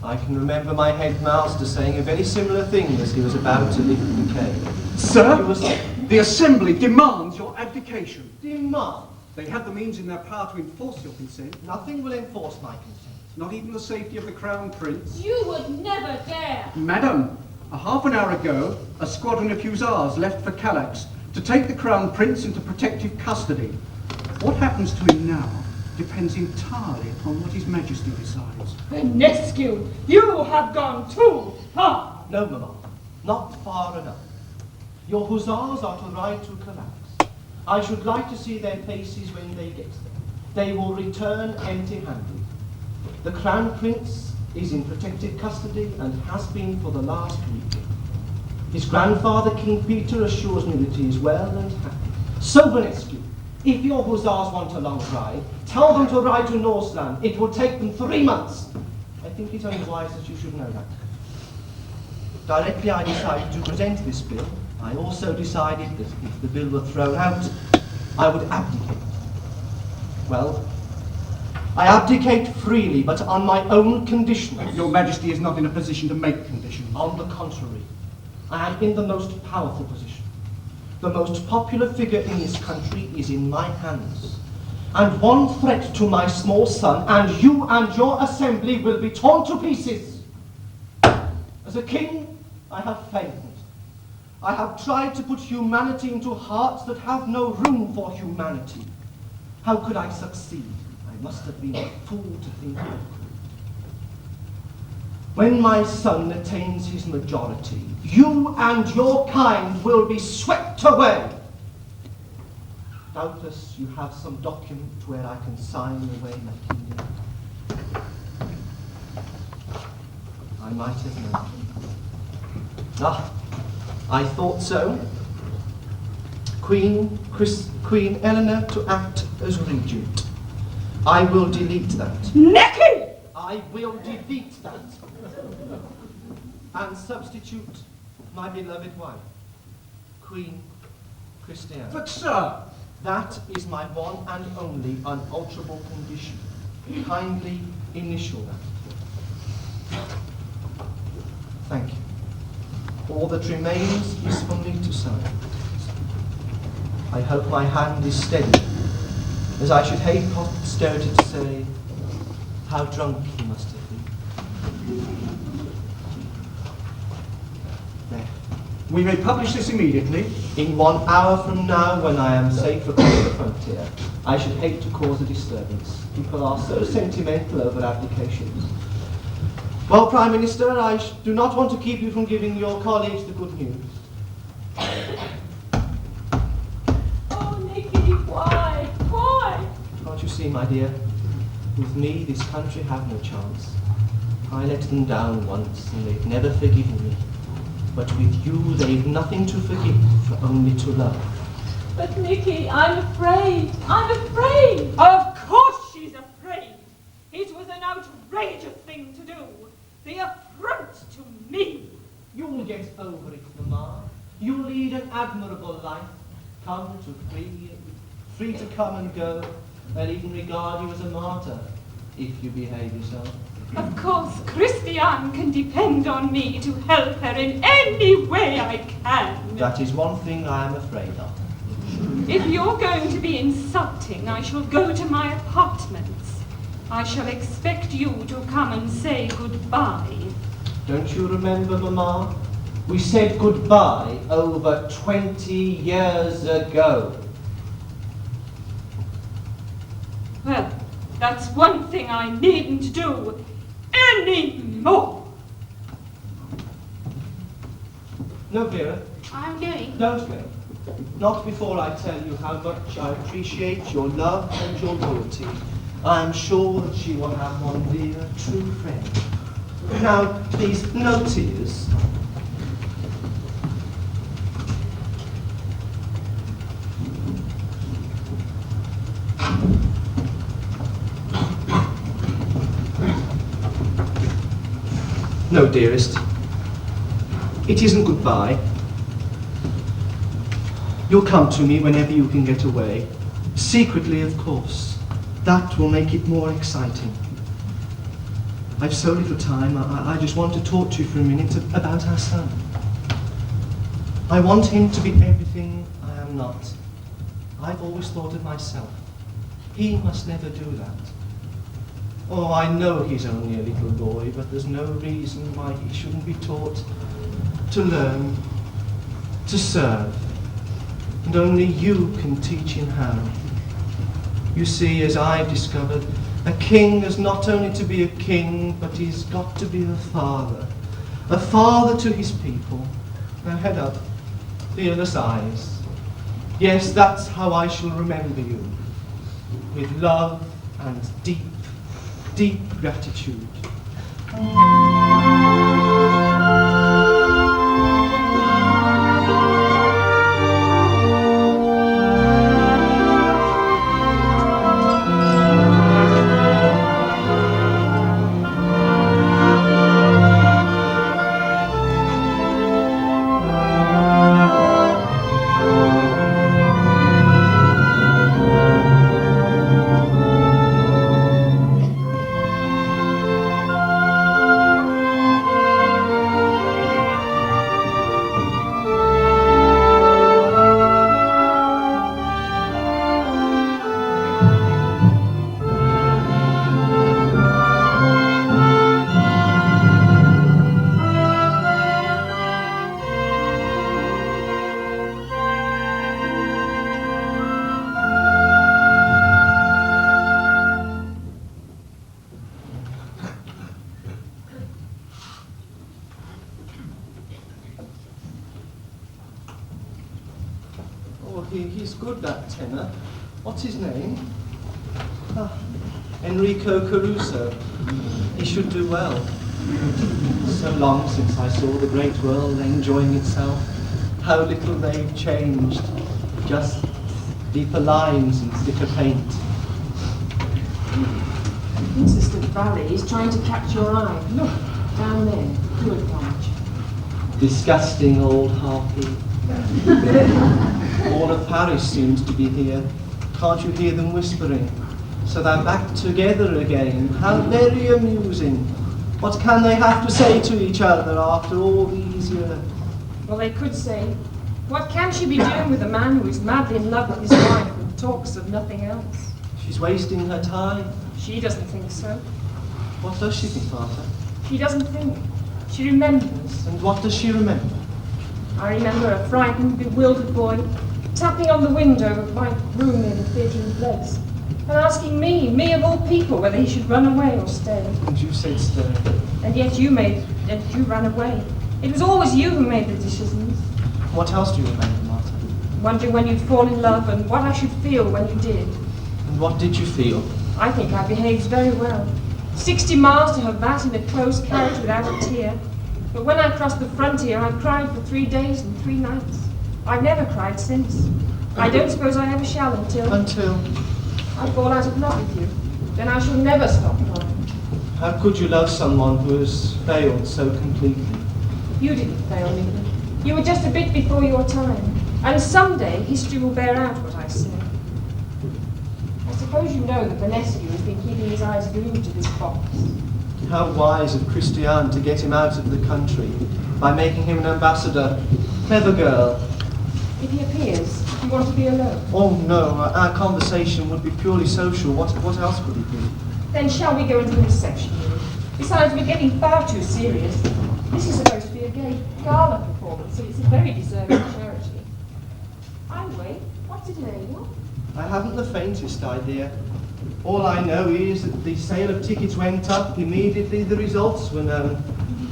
I can remember my headmaster saying a very similar thing as he was about to leave the cave. Sir, the Assembly demands your abdication. Demand? They have the means in their power to enforce your consent. Nothing will enforce my consent. Not even the safety of the Crown Prince. You would never dare. Madam, a half an hour ago, a squadron of hussars left for Calax to take the Crown Prince into protective custody. What happens to him now depends entirely on what His Majesty decides. Vanescu, you have gone too far. No, Mamma, not far enough. Your hussars are to ride to Calax. I should like to see their faces when they get there. They will return empty-handed. The Crown Prince is in protective custody and has been for the last week. His grandfather, King Peter, assures me that he is well and happy. So, Vanescu, if your hussars want a long ride, tell them to ride to Norseland. It will take them 3 months. I think it's only wise that you should know that. Directly I decided to present this bill, I also decided that if the bill were thrown out, I would abdicate. Well, I abdicate freely, but on my own conditions. Your Majesty is not in a position to make conditions. On the contrary, I am in the most powerful position. The most popular figure in this country is in my hands. And one threat to my small son, and you and your Assembly will be torn to pieces. As a king, I have failed. I have tried to put humanity into hearts that have no room for humanity. How could I succeed? I must have been a fool to think I could. When my son attains his majority, you and your kind will be swept away. Doubtless you have some document where I can sign away my kingdom. I might have known. Ah, I thought so. Queen Eleanor to act as regent. I will delete that. Nicky! I will delete that. and substitute my beloved wife, Queen Christiana. But, sir! That is my one and only unalterable condition. Kindly initial that. Thank you. All that remains is for me to sign. I hope my hand is steady, as I should hate posterity to say how drunk he must have been. There. We may publish this immediately. In 1 hour from now, when I am safe across the frontier, I should hate to cause a disturbance. People are so sentimental over abdications. Well, Prime Minister, I do not want to keep you from giving your colleagues the good news. Oh, Nicky, why? Why? Can't you see, my dear? With me, this country have no chance. I let them down once, and they've never forgiven me. But with you, they've nothing to forgive, only to love. But Nicky, I'm afraid. I'm afraid. Of course she's afraid. It was an outrageous thing to do. The affront to me. You'll get over it, Mamma. You'll lead an admirable life. Come to free to come and go. They'll even regard you as a martyr, if you behave yourself. Of course, Christiane can depend on me to help her in any way I can. That is one thing I am afraid of. If you're going to be insulting, I shall go to my apartments. I shall expect you to come and say goodbye. Don't you remember, Mamma? We said goodbye over 20 years ago. Well, that's one thing I needn't do anymore. No, Vera. I'm going. Don't go. Not before I tell you how much I appreciate your love and your loyalty. I am sure that she will have one dear, true friend. Now, please, no tears. No, dearest. It isn't goodbye. You'll come to me whenever you can get away. Secretly, of course. That will make it more exciting. I've so little time, I just want to talk to you for a minute about our son. I want him to be everything I am not. I've always thought of myself. He must never do that. Oh, I know he's only a little boy, but there's no reason why he shouldn't be taught to learn, to serve. And only you can teach him how. You see, as I've discovered, a king is not only to be a king, but he's got to be a father to his people. Now head up, fearless eyes. Yes, that's how I shall remember you, with love and deep, deep gratitude. He's good, that tenor. What's his name? Enrico Caruso. He should do well. So long since I saw the great world enjoying itself. How little they've changed. Just deeper lines and thicker paint. Insistent Valley is trying to catch your eye. Look, down there, to advantage. Disgusting old harpy. All of Paris seems to be here. Can't you hear them whispering? So they're back together again. How very amusing. What can they have to say to each other after all these years? Well, they could say, what can she be doing with a man who is madly in love with his wife and talks of nothing else? She's wasting her time. She doesn't think so. What does she think, Martha? She doesn't think. She remembers. And what does she remember? I remember a frightened, bewildered boy tapping on the window of my room near the theatre in Blaise and asking me of all people, whether he should run away or stay. And you said stay. And yet you ran away. It was always you who made the decisions. What else do you remember, Martha? Wondering when you'd fall in love and what I should feel when you did. And what did you feel? I think I behaved very well. 60 miles to Havant in a closed carriage without a tear. But when I crossed the frontier, I cried for 3 days and 3 nights. I've never cried since. I don't suppose I ever shall until I fall out of love with you. Then I shall never stop crying. How could you love someone who has failed so completely? You didn't fail me. You were just a bit before your time. And someday history will bear out what I said. I suppose you know that Bonescu has been keeping his eyes glued to this box. How wise of Christiane to get him out of the country by making him an ambassador. Clever girl. If he appears, you want to be alone? Oh no, our conversation would be purely social. What else would it be? Then shall we go into the reception room? Besides, we're getting far too serious. This is supposed to be a gay gala performance, so it's a very deserving charity. Anyway, what's it name of? I haven't the faintest idea. All I know is that the sale of tickets went up immediately the results were known.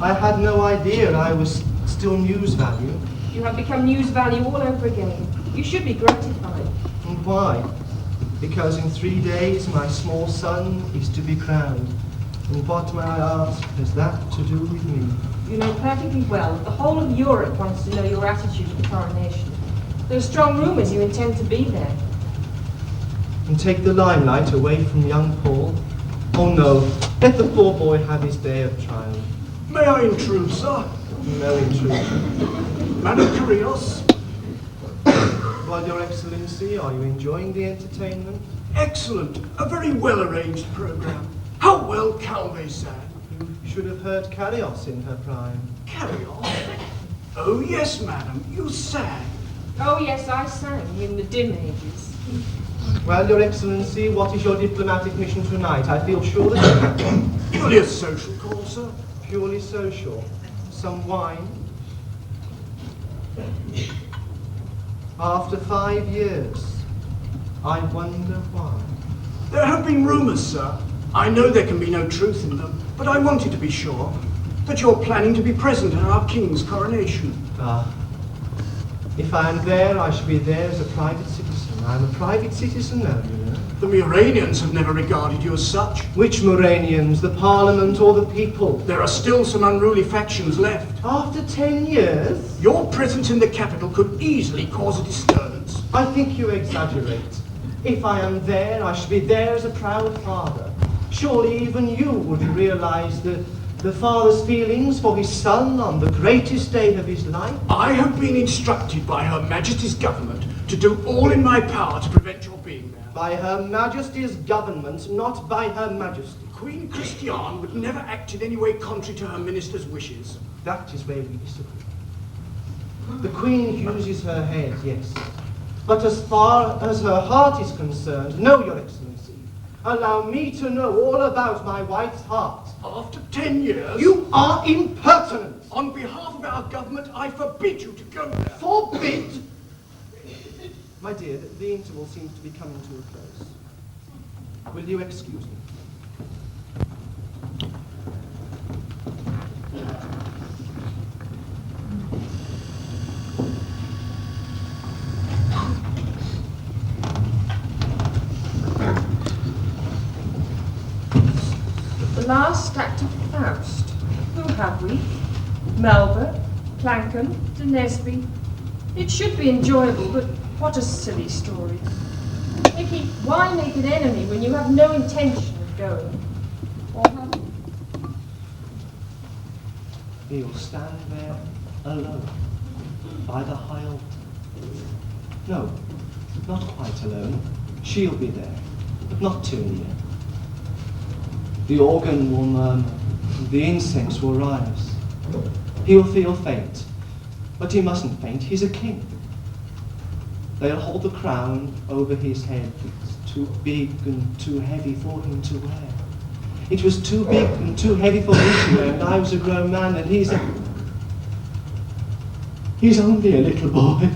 I had no idea I was still news value. You have become news value all over again. You should be gratified. And why? Because in 3 days my small son is to be crowned. And what, may I ask, has that to do with me? You know perfectly well that the whole of Europe wants to know your attitude to the coronation. There are strong rumours you intend to be there. And take the limelight away from young Paul? Oh no, let the poor boy have his day of triumph. May I intrude, sir? No intrusion. Madam Curios? Well, Your Excellency, are you enjoying the entertainment? Excellent. A very well-arranged programme. How well Calvé sang. You should have heard Carios in her prime. Carios? Oh yes, madam, you sang. Oh yes, I sang in the dim ages. Well, Your Excellency, what is your diplomatic mission tonight? I feel sure that... Purely a social call, sir. Purely social. Some wine? After 5 years, I wonder why. There have been rumours, sir. I know there can be no truth in them, but I wanted to be sure that you're planning to be present at our king's coronation. Ah. If I am there, I shall be there as a private citizen. I am a private citizen now, you know. The Moranians have never regarded you as such. Which Moranians? The Parliament or the people? There are still some unruly factions left. After 10 years? Your presence in the capital could easily cause a disturbance. I think you exaggerate. If I am there, I shall be there as a proud father. Surely even you would realise the father's feelings for his son on the greatest day of his life. I have been instructed by Her Majesty's government to do all in my power to prevent your being there. By Her Majesty's government, not by Her Majesty. Queen Christiane would never act in any way contrary to her minister's wishes. That is where we disagree. The Queen uses her head, yes. But as far as her heart is concerned, no, Your Excellency. Allow me to know all about my wife's heart. After 10 years... You are impertinent! On behalf of our government, I forbid you to go there. Forbid? My dear, the interval seems to be coming to a close. Will you excuse me? The last act of Faust. Who have we? Melba, Plankham, De Nesby. It should be enjoyable, but what a silly story. Nicky, why make an enemy when you have no intention of going? Or have you? He'll stand there alone, by the high altar. No, not quite alone. She'll be there, but not too near. The organ will murmur, the incense will rise. He'll feel faint, but he mustn't faint, he's a king. They'll hold the crown over his head. It's too big and too heavy for him to wear. It was too big and too heavy for me to wear, and I was a grown man, and he's only a little boy.